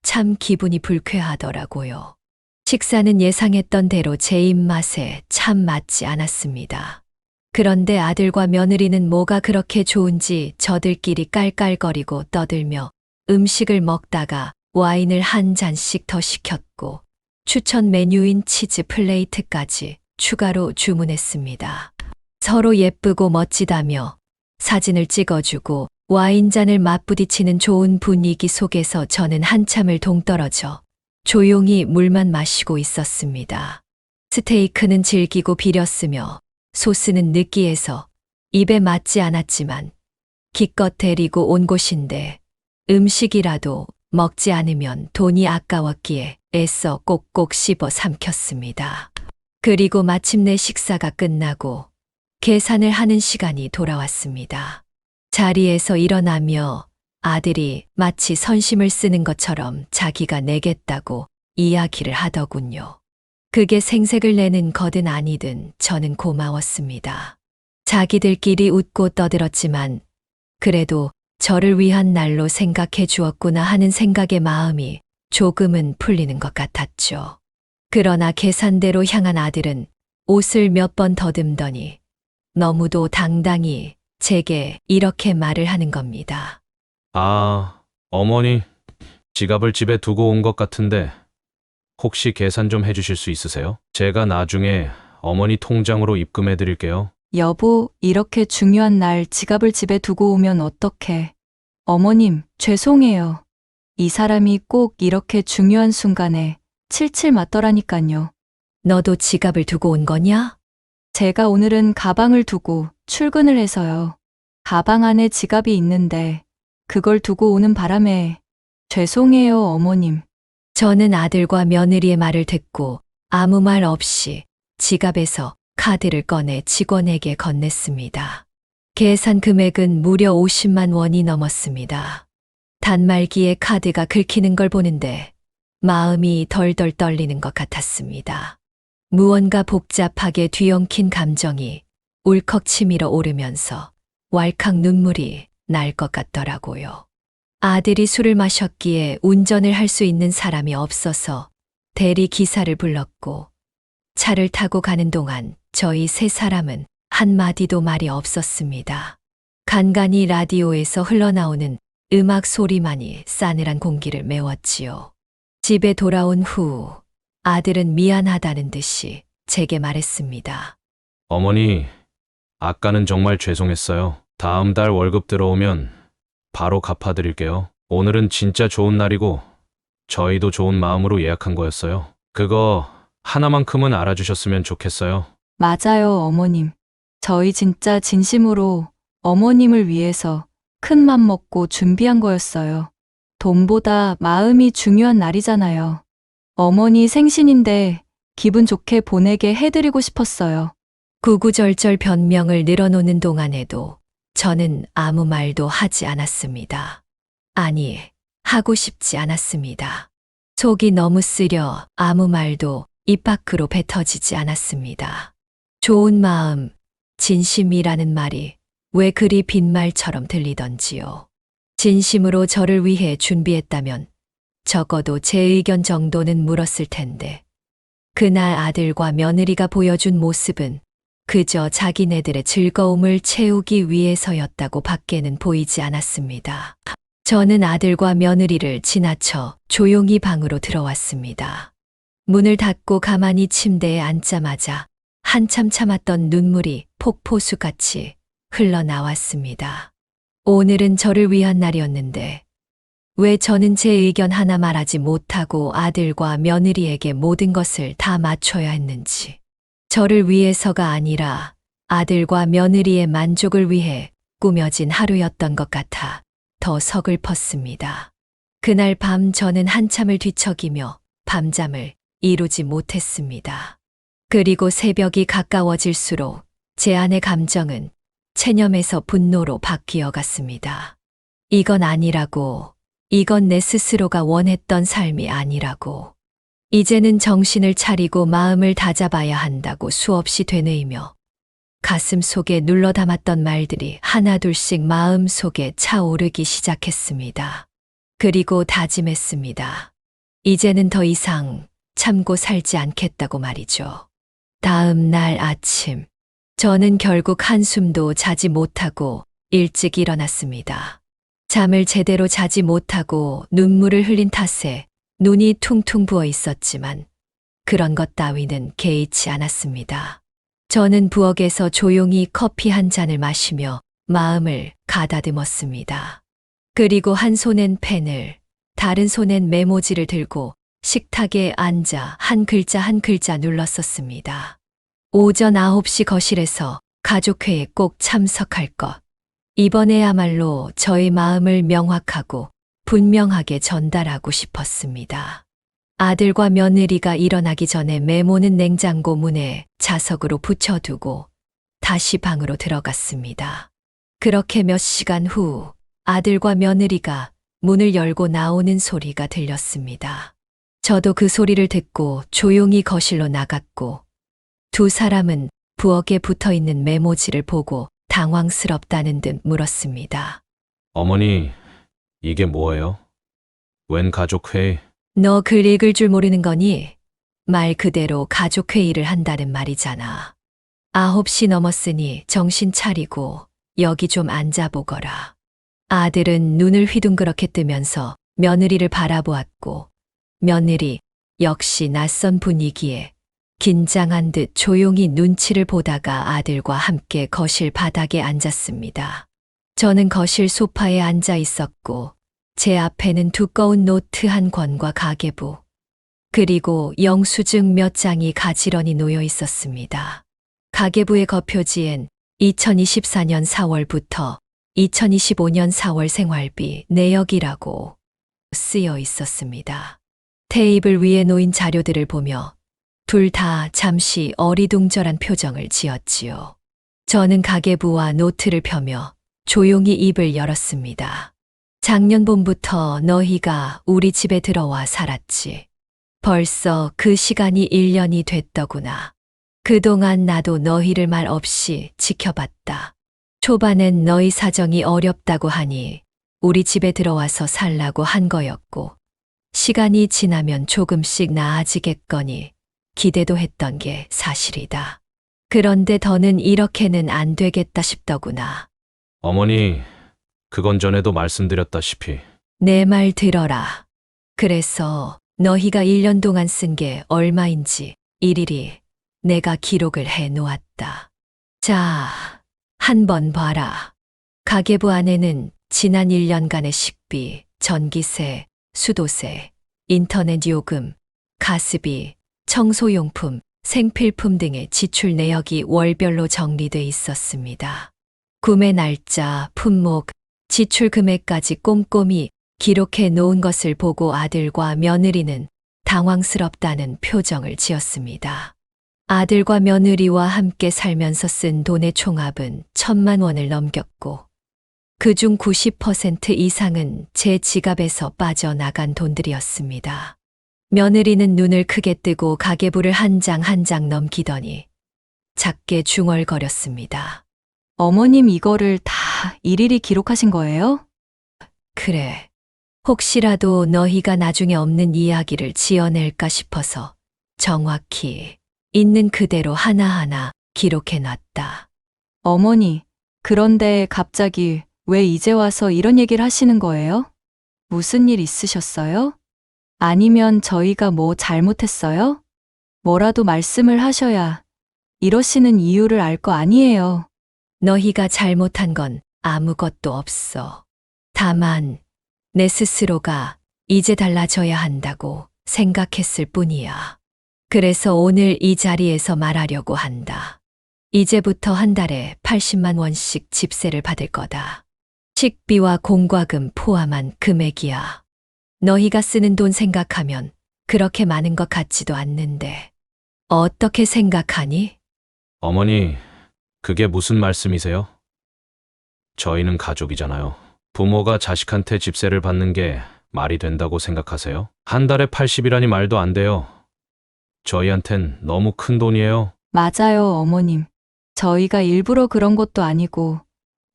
참 기분이 불쾌하더라고요. 식사는 예상했던 대로 제 입맛에 참 맞지 않았습니다. 그런데 아들과 며느리는 뭐가 그렇게 좋은지 저들끼리 깔깔거리고 떠들며 음식을 먹다가 와인을 한 잔씩 더 시켰고 추천 메뉴인 치즈 플레이트까지 추가로 주문했습니다. 서로 예쁘고 멋지다며 사진을 찍어주고 와인잔을 맞부딪히는 좋은 분위기 속에서 저는 한참을 동떨어져 조용히 물만 마시고 있었습니다. 스테이크는 질기고 비렸으며 소스는 느끼해서 입에 맞지 않았지만 기껏 데리고 온 곳인데 음식이라도 먹지 않으면 돈이 아까웠기에 애써 꼭꼭 씹어 삼켰습니다. 그리고 마침내 식사가 끝나고 계산을 하는 시간이 돌아왔습니다. 자리에서 일어나며 아들이 마치 선심을 쓰는 것처럼 자기가 내겠다고 이야기를 하더군요. 그게 생색을 내는 거든 아니든 저는 고마웠습니다. 자기들끼리 웃고 떠들었지만 그래도 저를 위한 날로 생각해 주었구나 하는 생각에 마음이 조금은 풀리는 것 같았죠. 그러나 계산대로 향한 아들은 옷을 몇 번 더듬더니 너무도 당당히 제게 이렇게 말을 하는 겁니다. 아, 어머니, 지갑을 집에 두고 온 것 같은데 혹시 계산 좀 해주실 수 있으세요? 제가 나중에 어머니 통장으로 입금해 드릴게요. 여보, 이렇게 중요한 날 지갑을 집에 두고 오면 어떡해. 어머님, 죄송해요. 이 사람이 꼭 이렇게 중요한 순간에 칠칠 맞더라니깐요. 너도 지갑을 두고 온 거냐? 제가 오늘은 가방을 두고 출근을 해서요. 가방 안에 지갑이 있는데 그걸 두고 오는 바람에 죄송해요, 어머님. 저는 아들과 며느리의 말을 듣고 아무 말 없이 지갑에서 카드를 꺼내 직원에게 건넸습니다. 계산 금액은 무려 50만 원이 넘었습니다. 단말기에 카드가 긁히는 걸 보는데 마음이 덜덜 떨리는 것 같았습니다. 무언가 복잡하게 뒤엉킨 감정이 울컥 치밀어 오르면서 왈칵 눈물이 날 것 같더라고요. 아들이 술을 마셨기에 운전을 할 수 있는 사람이 없어서 대리 기사를 불렀고 차를 타고 가는 동안 저희 세 사람은 한마디도 말이 없었습니다. 간간히 라디오에서 흘러나오는 음악 소리만이 싸늘한 공기를 메웠지요. 집에 돌아온 후 아들은 미안하다는 듯이 제게 말했습니다. 어머니, 아까는 정말 죄송했어요. 다음 달 월급 들어오면 바로 갚아드릴게요. 오늘은 진짜 좋은 날이고 저희도 좋은 마음으로 예약한 거였어요. 그거 하나만큼은 알아주셨으면 좋겠어요. 맞아요, 어머님. 저희 진짜 진심으로 어머님을 위해서 큰 맘 먹고 준비한 거였어요. 돈보다 마음이 중요한 날이잖아요. 어머니 생신인데 기분 좋게 보내게 해드리고 싶었어요. 구구절절 변명을 늘어놓는 동안에도 저는 아무 말도 하지 않았습니다. 아니, 하고 싶지 않았습니다. 속이 너무 쓰려 아무 말도 입 밖으로 뱉어지지 않았습니다. 좋은 마음, 진심이라는 말이 왜 그리 빈말처럼 들리던지요. 진심으로 저를 위해 준비했다면 적어도 제 의견 정도는 물었을 텐데 그날 아들과 며느리가 보여준 모습은 그저 자기네들의 즐거움을 채우기 위해서였다고 밖에는 보이지 않았습니다. 저는 아들과 며느리를 지나쳐 조용히 방으로 들어왔습니다. 문을 닫고 가만히 침대에 앉자마자 한참 참았던 눈물이 폭포수같이 흘러나왔습니다. 오늘은 저를 위한 날이었는데 왜 저는 제 의견 하나 말하지 못하고 아들과 며느리에게 모든 것을 다 맞춰야 했는지. 저를 위해서가 아니라 아들과 며느리의 만족을 위해 꾸며진 하루였던 것 같아 더 서글펐습니다. 그날 밤 저는 한참을 뒤척이며 밤잠을 이루지 못했습니다. 그리고 새벽이 가까워질수록 제 안의 감정은 체념에서 분노로 바뀌어 갔습니다. 이건 아니라고, 이건 내 스스로가 원했던 삶이 아니라고. 이제는 정신을 차리고 마음을 다잡아야 한다고 수없이 되뇌이며 가슴 속에 눌러 담았던 말들이 하나둘씩 마음 속에 차오르기 시작했습니다. 그리고 다짐했습니다. 이제는 더 이상 참고 살지 않겠다고 말이죠. 다음 날 아침, 저는 결국 한숨도 자지 못하고 일찍 일어났습니다. 잠을 제대로 자지 못하고 눈물을 흘린 탓에 눈이 퉁퉁 부어 있었지만 그런 것 따위는 개의치 않았습니다. 저는 부엌에서 조용히 커피 한 잔을 마시며 마음을 가다듬었습니다. 그리고 한 손엔 펜을, 다른 손엔 메모지를 들고 식탁에 앉아 한 글자 한 글자 눌렀었습니다. 오전 9시 거실에서 가족회에 꼭 참석할 것. 이번에야말로 저의 마음을 명확하고 분명하게 전달하고 싶었습니다. 아들과 며느리가 일어나기 전에 메모는 냉장고 문에 자석으로 붙여두고 다시 방으로 들어갔습니다. 그렇게 몇 시간 후 아들과 며느리가 문을 열고 나오는 소리가 들렸습니다. 저도 그 소리를 듣고 조용히 거실로 나갔고 두 사람은 부엌에 붙어 있는 메모지를 보고 당황스럽다는 듯 물었습니다. 어머니, 이게 뭐예요? 웬 가족회의? 너 글 읽을 줄 모르는 거니? 말 그대로 가족회의를 한다는 말이잖아. 9시 넘었으니 정신 차리고 여기 좀 앉아보거라. 아들은 눈을 휘둥그렇게 뜨면서 며느리를 바라보았고 며느리 역시 낯선 분위기에 긴장한 듯 조용히 눈치를 보다가 아들과 함께 거실 바닥에 앉았습니다. 저는 거실 소파에 앉아 있었고 제 앞에는 두꺼운 노트 한 권과 가계부, 그리고 영수증 몇 장이 가지런히 놓여 있었습니다. 가계부의 겉표지엔 2024년 4월부터 2025년 4월 생활비 내역이라고 쓰여 있었습니다. 테이블 위에 놓인 자료들을 보며 둘 다 잠시 어리둥절한 표정을 지었지요. 저는 가계부와 노트를 펴며 조용히 입을 열었습니다. 작년 봄부터 너희가 우리 집에 들어와 살았지. 벌써 그 시간이 1년이 됐더구나. 그동안 나도 너희를 말 없이 지켜봤다. 초반엔 너희 사정이 어렵다고 하니 우리 집에 들어와서 살라고 한 거였고, 시간이 지나면 조금씩 나아지겠거니 기대도 했던 게 사실이다. 그런데 더는 이렇게는 안 되겠다 싶더구나. 어머니, 그건 전에도 말씀드렸다시피 내 말 들어라. 그래서 너희가 1년 동안 쓴 게 얼마인지 일일이 내가 기록을 해 놓았다. 자, 한번 봐라. 가계부 안에는 지난 1년간의 식비, 전기세, 수도세, 인터넷 요금, 가스비, 청소용품, 생필품 등의 지출 내역이 월별로 정리돼 있었습니다. 구매 날짜, 품목, 지출 금액까지 꼼꼼히 기록해 놓은 것을 보고 아들과 며느리는 당황스럽다는 표정을 지었습니다. 아들과 며느리와 함께 살면서 쓴 돈의 총합은 1,000만 원을 넘겼고 그중 90% 이상은 제 지갑에서 빠져나간 돈들이었습니다. 며느리는 눈을 크게 뜨고 가계부를 한 장 한 장 넘기더니 작게 중얼거렸습니다. 어머님 이거를 다 일일이 기록하신 거예요? 그래. 혹시라도 너희가 나중에 없는 이야기를 지어낼까 싶어서 정확히 있는 그대로 하나하나 기록해 놨다. 어머니, 그런데 갑자기 왜 이제 와서 이런 얘기를 하시는 거예요? 무슨 일 있으셨어요? 아니면 저희가 뭐 잘못했어요? 뭐라도 말씀을 하셔야 이러시는 이유를 알 거 아니에요. 너희가 잘못한 건 아무것도 없어. 다만 내 스스로가 이제 달라져야 한다고 생각했을 뿐이야. 그래서 오늘 이 자리에서 말하려고 한다. 이제부터 한 달에 80만 원씩 집세를 받을 거다. 식비와 공과금 포함한 금액이야. 너희가 쓰는 돈 생각하면 그렇게 많은 것 같지도 않는데. 어떻게 생각하니? 어머니, 그게 무슨 말씀이세요? 저희는 가족이잖아요. 부모가 자식한테 집세를 받는 게 말이 된다고 생각하세요? 한 달에 80이라니 말도 안 돼요. 저희한텐 너무 큰 돈이에요. 맞아요, 어머님. 저희가 일부러 그런 것도 아니고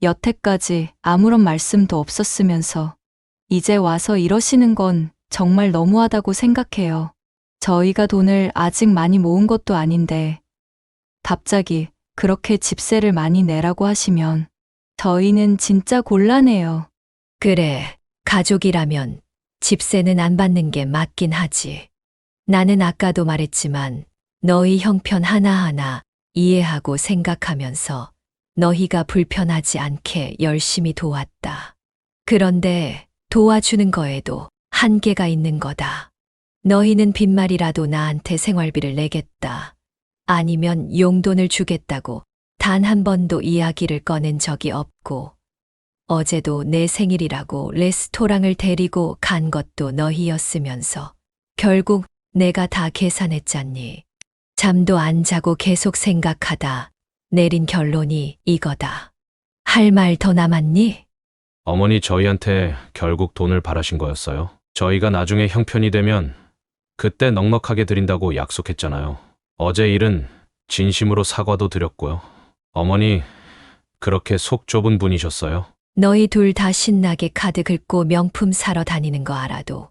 여태까지 아무런 말씀도 없었으면서 이제 와서 이러시는 건 정말 너무하다고 생각해요. 저희가 돈을 아직 많이 모은 것도 아닌데 갑자기 그렇게 집세를 많이 내라고 하시면 저희는 진짜 곤란해요. 그래, 가족이라면 집세는 안 받는 게 맞긴 하지. 나는 아까도 말했지만 너희 형편 하나하나 이해하고 생각하면서 너희가 불편하지 않게 열심히 도왔다. 그런데 도와주는 거에도 한계가 있는 거다. 너희는 빈말이라도 나한테 생활비를 내겠다. 아니면 용돈을 주겠다고 단 한 번도 이야기를 꺼낸 적이 없고, 어제도 내 생일이라고 레스토랑을 데리고 간 것도 너희였으면서 결국 내가 다 계산했잖니. 잠도 안 자고 계속 생각하다 내린 결론이 이거다. 할 말 더 남았니? 어머니 저희한테 결국 돈을 바라신 거였어요. 저희가 나중에 형편이 되면 그때 넉넉하게 드린다고 약속했잖아요. 어제 일은 진심으로 사과도 드렸고요. 어머니, 그렇게 속 좁은 분이셨어요. 너희 둘 다 신나게 카드 긁고 명품 사러 다니는 거 알아도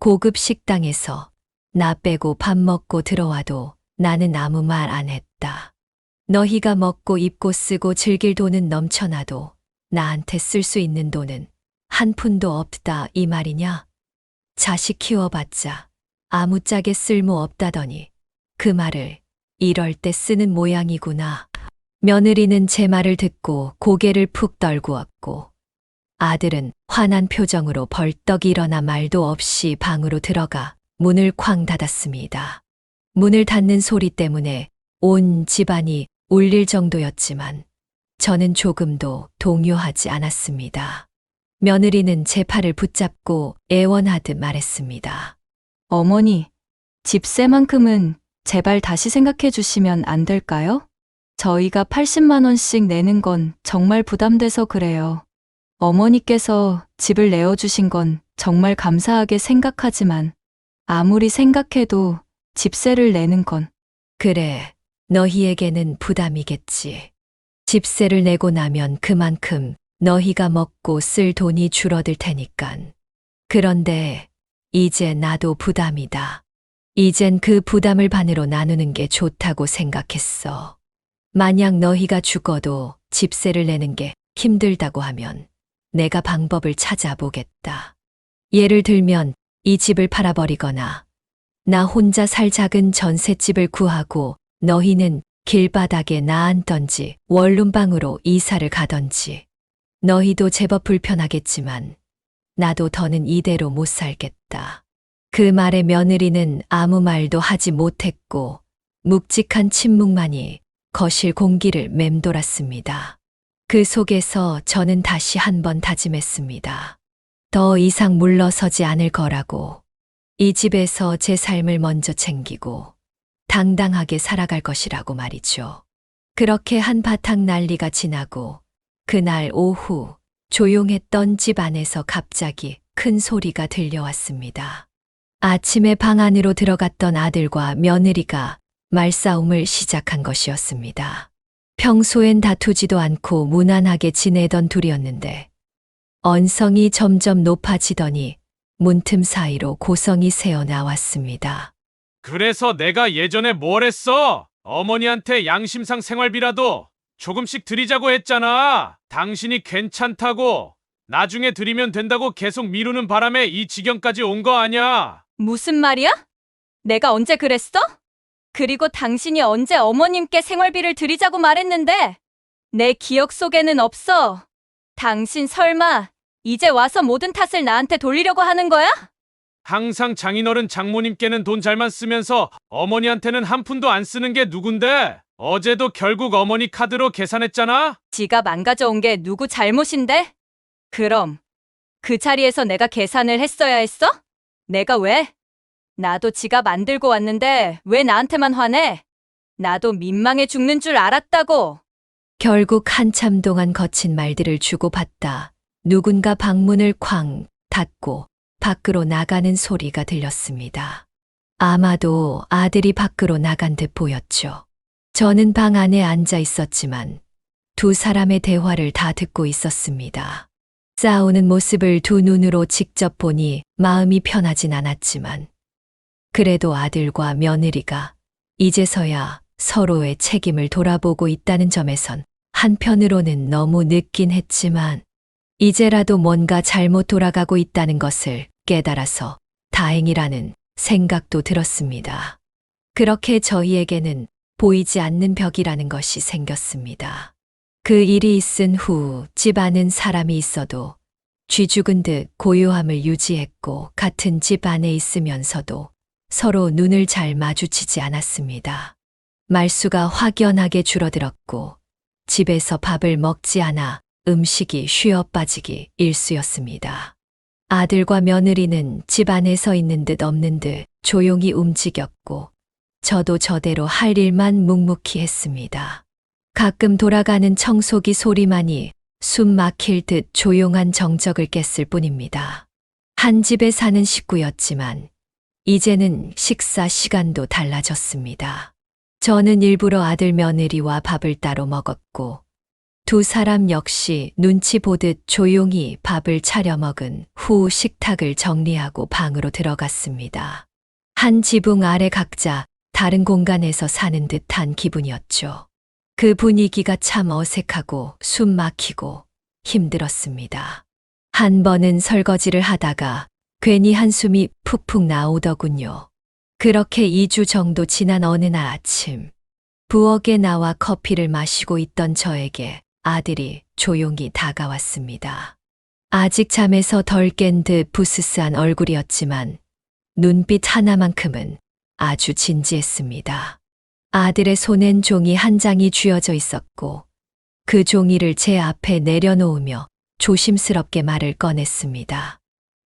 고급 식당에서 나 빼고 밥 먹고 들어와도 나는 아무 말 안 했다. 너희가 먹고 입고 쓰고 즐길 돈은 넘쳐나도 나한테 쓸 수 있는 돈은 한 푼도 없다 이 말이냐? 자식 키워봤자 아무짝에 쓸모 없다더니 그 말을 이럴 때 쓰는 모양이구나. 며느리는 제 말을 듣고 고개를 푹 떨구었고 아들은 화난 표정으로 벌떡 일어나 말도 없이 방으로 들어가 문을 쾅 닫았습니다. 문을 닫는 소리 때문에 온 집안이 울릴 정도였지만 저는 조금도 동요하지 않았습니다. 며느리는 제 팔을 붙잡고 애원하듯 말했습니다. 어머니, 집세만큼은 제발 다시 생각해 주시면 안 될까요? 저희가 80만 원씩 내는 건 정말 부담돼서 그래요. 어머니께서 집을 내어주신 건 정말 감사하게 생각하지만 아무리 생각해도 집세를 내는 건 그래, 너희에게는 부담이겠지. 집세를 내고 나면 그만큼 너희가 먹고 쓸 돈이 줄어들 테니깐. 그런데 이제 나도 부담이다. 이젠 그 부담을 반으로 나누는 게 좋다고 생각했어. 만약 너희가 죽어도 집세를 내는 게 힘들다고 하면 내가 방법을 찾아보겠다. 예를 들면 이 집을 팔아버리거나 나 혼자 살 작은 전셋집을 구하고 너희는 길바닥에 나앉던지 원룸방으로 이사를 가던지. 너희도 제법 불편하겠지만 나도 더는 이대로 못 살겠다. 그 말에 며느리는 아무 말도 하지 못했고 묵직한 침묵만이 거실 공기를 맴돌았습니다. 그 속에서 저는 다시 한번 다짐했습니다. 더 이상 물러서지 않을 거라고. 이 집에서 제 삶을 먼저 챙기고 당당하게 살아갈 것이라고 말이죠. 그렇게 한바탕 난리가 지나고 그날 오후 조용했던 집 안에서 갑자기 큰 소리가 들려왔습니다. 아침에 방 안으로 들어갔던 아들과 며느리가 말싸움을 시작한 것이었습니다. 평소엔 다투지도 않고 무난하게 지내던 둘이었는데 언성이 점점 높아지더니 문틈 사이로 고성이 새어 나왔습니다. 그래서 내가 예전에 뭘 했어? 어머니한테 양심상 생활비라도 조금씩 드리자고 했잖아. 당신이 괜찮다고 나중에 드리면 된다고 계속 미루는 바람에 이 지경까지 온 거 아냐? 무슨 말이야? 내가 언제 그랬어? 그리고 당신이 언제 어머님께 생활비를 드리자고 말했는데? 내 기억 속에는 없어. 당신 설마 이제 와서 모든 탓을 나한테 돌리려고 하는 거야? 항상 장인어른 장모님께는 돈 잘만 쓰면서 어머니한테는 한 푼도 안 쓰는 게 누군데? 어제도 결국 어머니 카드로 계산했잖아? 지가 망가져온 게 누구 잘못인데? 그럼 그 자리에서 내가 계산을 했어야 했어? 내가 왜? 나도 지가 만들고 왔는데 왜 나한테만 화내? 나도 민망해 죽는 줄 알았다고. 결국 한참 동안 거친 말들을 주고받다 누군가 방문을 쾅 닫고 밖으로 나가는 소리가 들렸습니다. 아마도 아들이 밖으로 나간 듯 보였죠. 저는 방 안에 앉아 있었지만 두 사람의 대화를 다 듣고 있었습니다. 싸우는 모습을 두 눈으로 직접 보니 마음이 편하진 않았지만 그래도 아들과 며느리가 이제서야 서로의 책임을 돌아보고 있다는 점에선 한편으로는 너무 늦긴 했지만 이제라도 뭔가 잘못 돌아가고 있다는 것을 깨달아서 다행이라는 생각도 들었습니다. 그렇게 저희에게는 보이지 않는 벽이라는 것이 생겼습니다. 그 일이 있은 후 집 안은 사람이 있어도 쥐 죽은 듯 고요함을 유지했고 같은 집 안에 있으면서도 서로 눈을 잘 마주치지 않았습니다. 말수가 확연하게 줄어들었고 집에서 밥을 먹지 않아 음식이 쉬어 빠지기 일쑤였습니다. 아들과 며느리는 집 안에 서 있는 듯 없는 듯 조용히 움직였고 저도 저대로 할 일만 묵묵히 했습니다. 가끔 돌아가는 청소기 소리만이 숨 막힐 듯 조용한 정적을 깼을 뿐입니다. 한 집에 사는 식구였지만 이제는 식사 시간도 달라졌습니다. 저는 일부러 아들 며느리와 밥을 따로 먹었고 두 사람 역시 눈치 보듯 조용히 밥을 차려 먹은 후 식탁을 정리하고 방으로 들어갔습니다. 한 지붕 아래 각자 다른 공간에서 사는 듯한 기분이었죠. 그 분위기가 참 어색하고 숨 막히고 힘들었습니다. 한 번은 설거지를 하다가 괜히 한숨이 푹푹 나오더군요. 그렇게 2주 정도 지난 어느 날 아침, 부엌에 나와 커피를 마시고 있던 저에게 아들이 조용히 다가왔습니다. 아직 잠에서 덜 깬 듯 부스스한 얼굴이었지만 눈빛 하나만큼은 아주 진지했습니다. 아들의 손엔 종이 한 장이 쥐어져 있었고 그 종이를 제 앞에 내려놓으며 조심스럽게 말을 꺼냈습니다.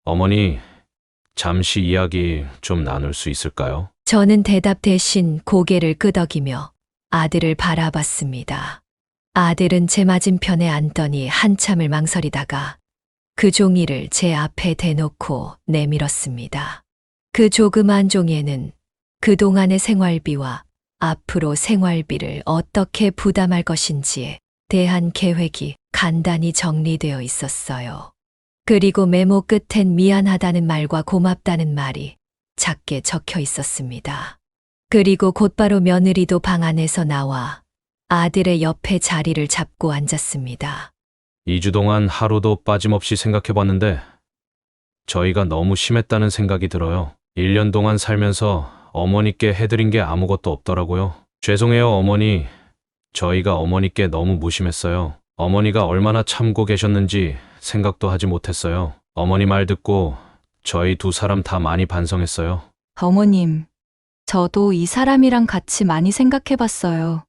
어머니, 잠시 이야기 좀 나눌 수 있을까요? 저는 대답 대신 고개를 끄덕이며 아들을 바라봤습니다. 아들은 제 맞은편에 앉더니 한참을 망설이다가 그 종이를 제 앞에 대놓고 내밀었습니다. 그 조그만 종이에는 그동안의 생활비와 앞으로 생활비를 어떻게 부담할 것인지에 대한 계획이 간단히 정리되어 있었어요. 그리고 메모 끝엔 미안하다는 말과 고맙다는 말이 작게 적혀 있었습니다. 그리고 곧바로 며느리도 방 안에서 나와 아들의 옆에 자리를 잡고 앉았습니다. 2주 동안 하루도 빠짐없이 생각해봤는데 저희가 너무 심했다는 생각이 들어요. 1년 동안 살면서 어머니께 해드린 게 아무것도 없더라고요. 죄송해요, 어머니. 저희가 어머니께 너무 무심했어요. 어머니가 얼마나 참고 계셨는지 생각도 하지 못했어요. 어머니 말 듣고 저희 두 사람 다 많이 반성했어요. 어머님, 저도 이 사람이랑 같이 많이 생각해 봤어요.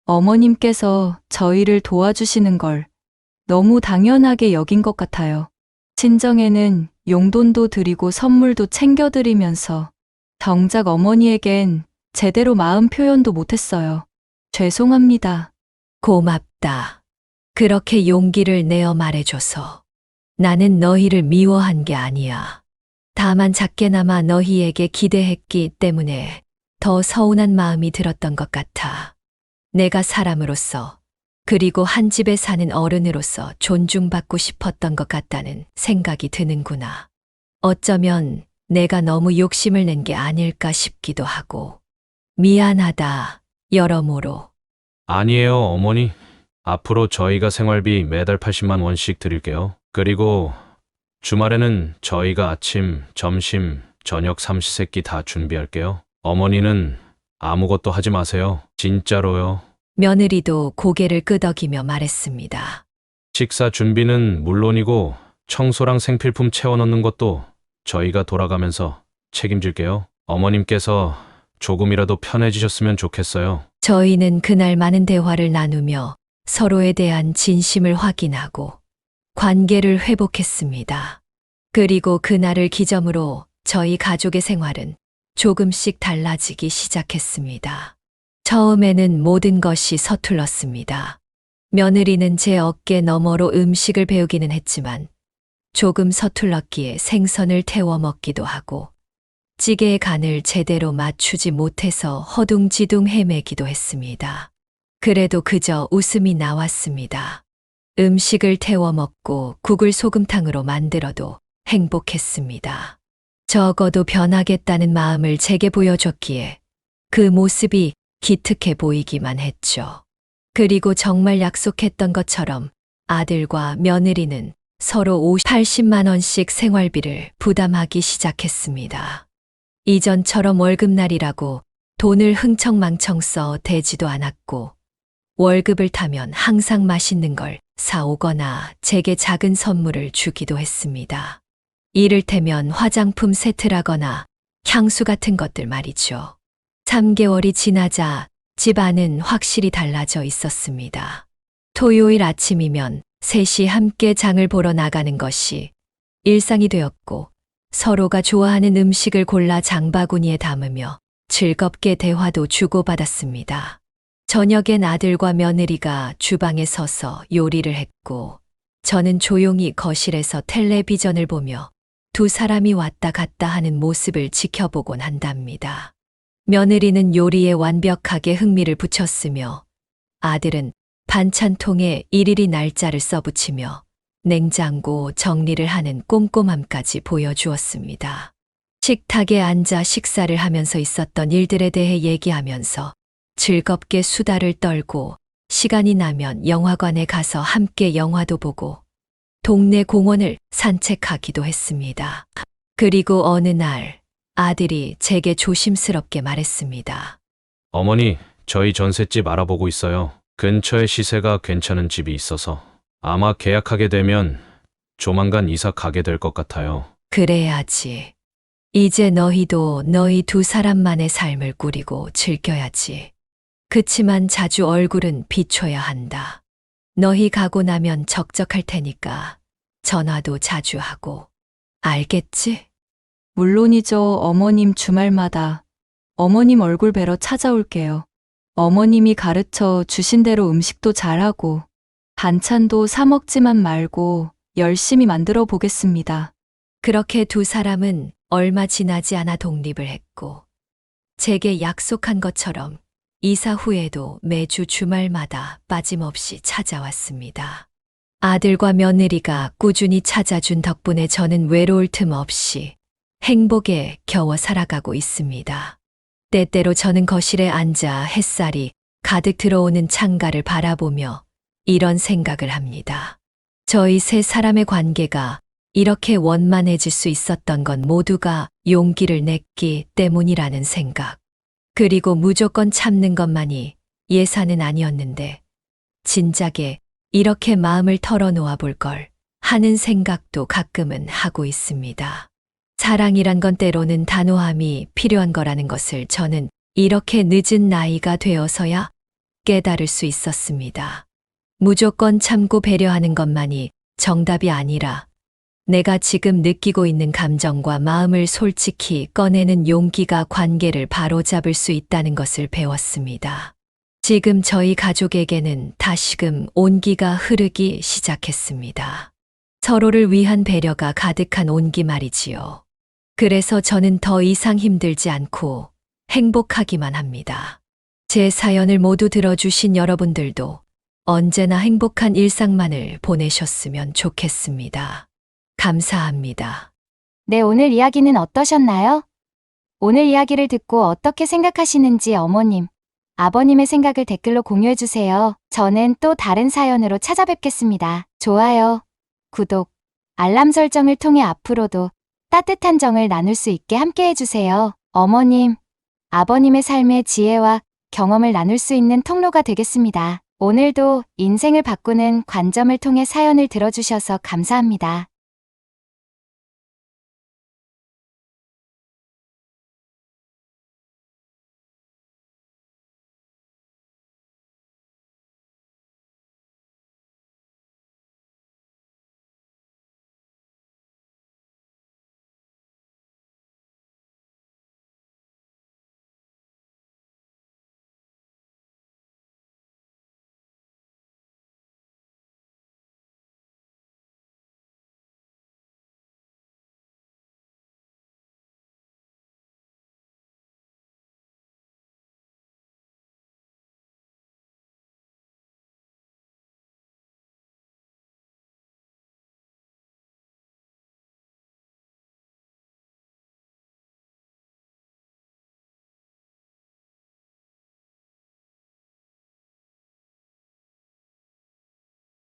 어머님께서 저희를 도와주시는 걸 너무 당연하게 여긴 것 같아요. 친정에는 용돈도 드리고 선물도 챙겨드리면서 정작 어머니에겐 제대로 마음 표현도 못했어요. 죄송합니다. 고맙다. 그렇게 용기를 내어 말해줘서 나는 너희를 미워한 게 아니야. 다만 작게나마 너희에게 기대했기 때문에 더 서운한 마음이 들었던 것 같아. 내가 사람으로서 그리고 한 집에 사는 어른으로서 존중받고 싶었던 것 같다는 생각이 드는구나. 어쩌면 내가 너무 욕심을 낸 게 아닐까 싶기도 하고. 미안하다, 여러모로. 아니에요, 어머니. 앞으로 저희가 생활비 매달 80만 원씩 드릴게요. 그리고 주말에는 저희가 아침, 점심, 저녁 삼시세끼 다 준비할게요. 어머니는 아무것도 하지 마세요. 진짜로요. 며느리도 고개를 끄덕이며 말했습니다. 식사 준비는 물론이고 청소랑 생필품 채워넣는 것도 저희가 돌아가면서 책임질게요. 어머님께서 조금이라도 편해지셨으면 좋겠어요. 저희는 그날 많은 대화를 나누며 서로에 대한 진심을 확인하고 관계를 회복했습니다. 그리고 그날을 기점으로 저희 가족의 생활은 조금씩 달라지기 시작했습니다. 처음에는 모든 것이 서툴렀습니다. 며느리는 제 어깨 너머로 음식을 배우기는 했지만 조금 서툴렀기에 생선을 태워 먹기도 하고 찌개의 간을 제대로 맞추지 못해서 허둥지둥 헤매기도 했습니다. 그래도 그저 웃음이 나왔습니다. 음식을 태워 먹고 국을 소금탕으로 만들어도 행복했습니다. 적어도 변하겠다는 마음을 제게 보여줬기에 그 모습이 기특해 보이기만 했죠. 그리고 정말 약속했던 것처럼 아들과 며느리는 서로 80만 원씩 생활비를 부담하기 시작했습니다. 이전처럼 월급날이라고 돈을 흥청망청 써 대지도 않았고 월급을 타면 항상 맛있는 걸 사오거나 제게 작은 선물을 주기도 했습니다. 이를테면 화장품 세트라거나 향수 같은 것들 말이죠. 3개월이 지나자 집안은 확실히 달라져 있었습니다. 토요일 아침이면 셋이 함께 장을 보러 나가는 것이 일상이 되었고 서로가 좋아하는 음식을 골라 장바구니에 담으며 즐겁게 대화도 주고받았습니다. 저녁엔 아들과 며느리가 주방에 서서 요리를 했고 저는 조용히 거실에서 텔레비전을 보며 두 사람이 왔다 갔다 하는 모습을 지켜보곤 한답니다. 며느리는 요리에 완벽하게 흥미를 붙였으며 아들은 반찬통에 일일이 날짜를 써붙이며 냉장고 정리를 하는 꼼꼼함까지 보여주었습니다. 식탁에 앉아 식사를 하면서 있었던 일들에 대해 얘기하면서 즐겁게 수다를 떨고 시간이 나면 영화관에 가서 함께 영화도 보고 동네 공원을 산책하기도 했습니다. 그리고 어느 날 아들이 제게 조심스럽게 말했습니다. 어머니, 저희 전셋집 알아보고 있어요. 근처에 시세가 괜찮은 집이 있어서 아마 계약하게 되면 조만간 이사 가게 될 것 같아요. 그래야지. 이제 너희도 너희 두 사람만의 삶을 꾸리고 즐겨야지. 그치만 자주 얼굴은 비춰야 한다. 너희 가고 나면 적적할 테니까 전화도 자주 하고. 알겠지? 물론이죠. 어머님 주말마다 어머님 얼굴 뵈러 찾아올게요. 어머님이 가르쳐 주신 대로 음식도 잘하고 반찬도 사 먹지만 말고 열심히 만들어 보겠습니다. 그렇게 두 사람은 얼마 지나지 않아 독립을 했고 제게 약속한 것처럼 이사 후에도 매주 주말마다 빠짐없이 찾아왔습니다. 아들과 며느리가 꾸준히 찾아준 덕분에 저는 외로울 틈 없이 행복에 겨워 살아가고 있습니다. 때때로 저는 거실에 앉아 햇살이 가득 들어오는 창가를 바라보며 이런 생각을 합니다. 저희 세 사람의 관계가 이렇게 원만해질 수 있었던 건 모두가 용기를 냈기 때문이라는 생각. 그리고 무조건 참는 것만이 예산은 아니었는데 진작에 이렇게 마음을 털어놓아 볼 걸 하는 생각도 가끔은 하고 있습니다. 사랑이란 건 때로는 단호함이 필요한 거라는 것을 저는 이렇게 늦은 나이가 되어서야 깨달을 수 있었습니다. 무조건 참고 배려하는 것만이 정답이 아니라 내가 지금 느끼고 있는 감정과 마음을 솔직히 꺼내는 용기가 관계를 바로잡을 수 있다는 것을 배웠습니다. 지금 저희 가족에게는 다시금 온기가 흐르기 시작했습니다. 서로를 위한 배려가 가득한 온기 말이지요. 그래서 저는 더 이상 힘들지 않고 행복하기만 합니다. 제 사연을 모두 들어주신 여러분들도 언제나 행복한 일상만을 보내셨으면 좋겠습니다. 감사합니다. 네, 오늘 이야기는 어떠셨나요? 오늘 이야기를 듣고 어떻게 생각하시는지 어머님, 아버님의 생각을 댓글로 공유해주세요. 저는 또 다른 사연으로 찾아뵙겠습니다. 좋아요, 구독, 알람 설정을 통해 앞으로도 따뜻한 정을 나눌 수 있게 함께 해주세요. 어머님, 아버님의 삶의 지혜와 경험을 나눌 수 있는 통로가 되겠습니다. 오늘도 인생을 바꾸는 관점을 통해 사연을 들어주셔서 감사합니다.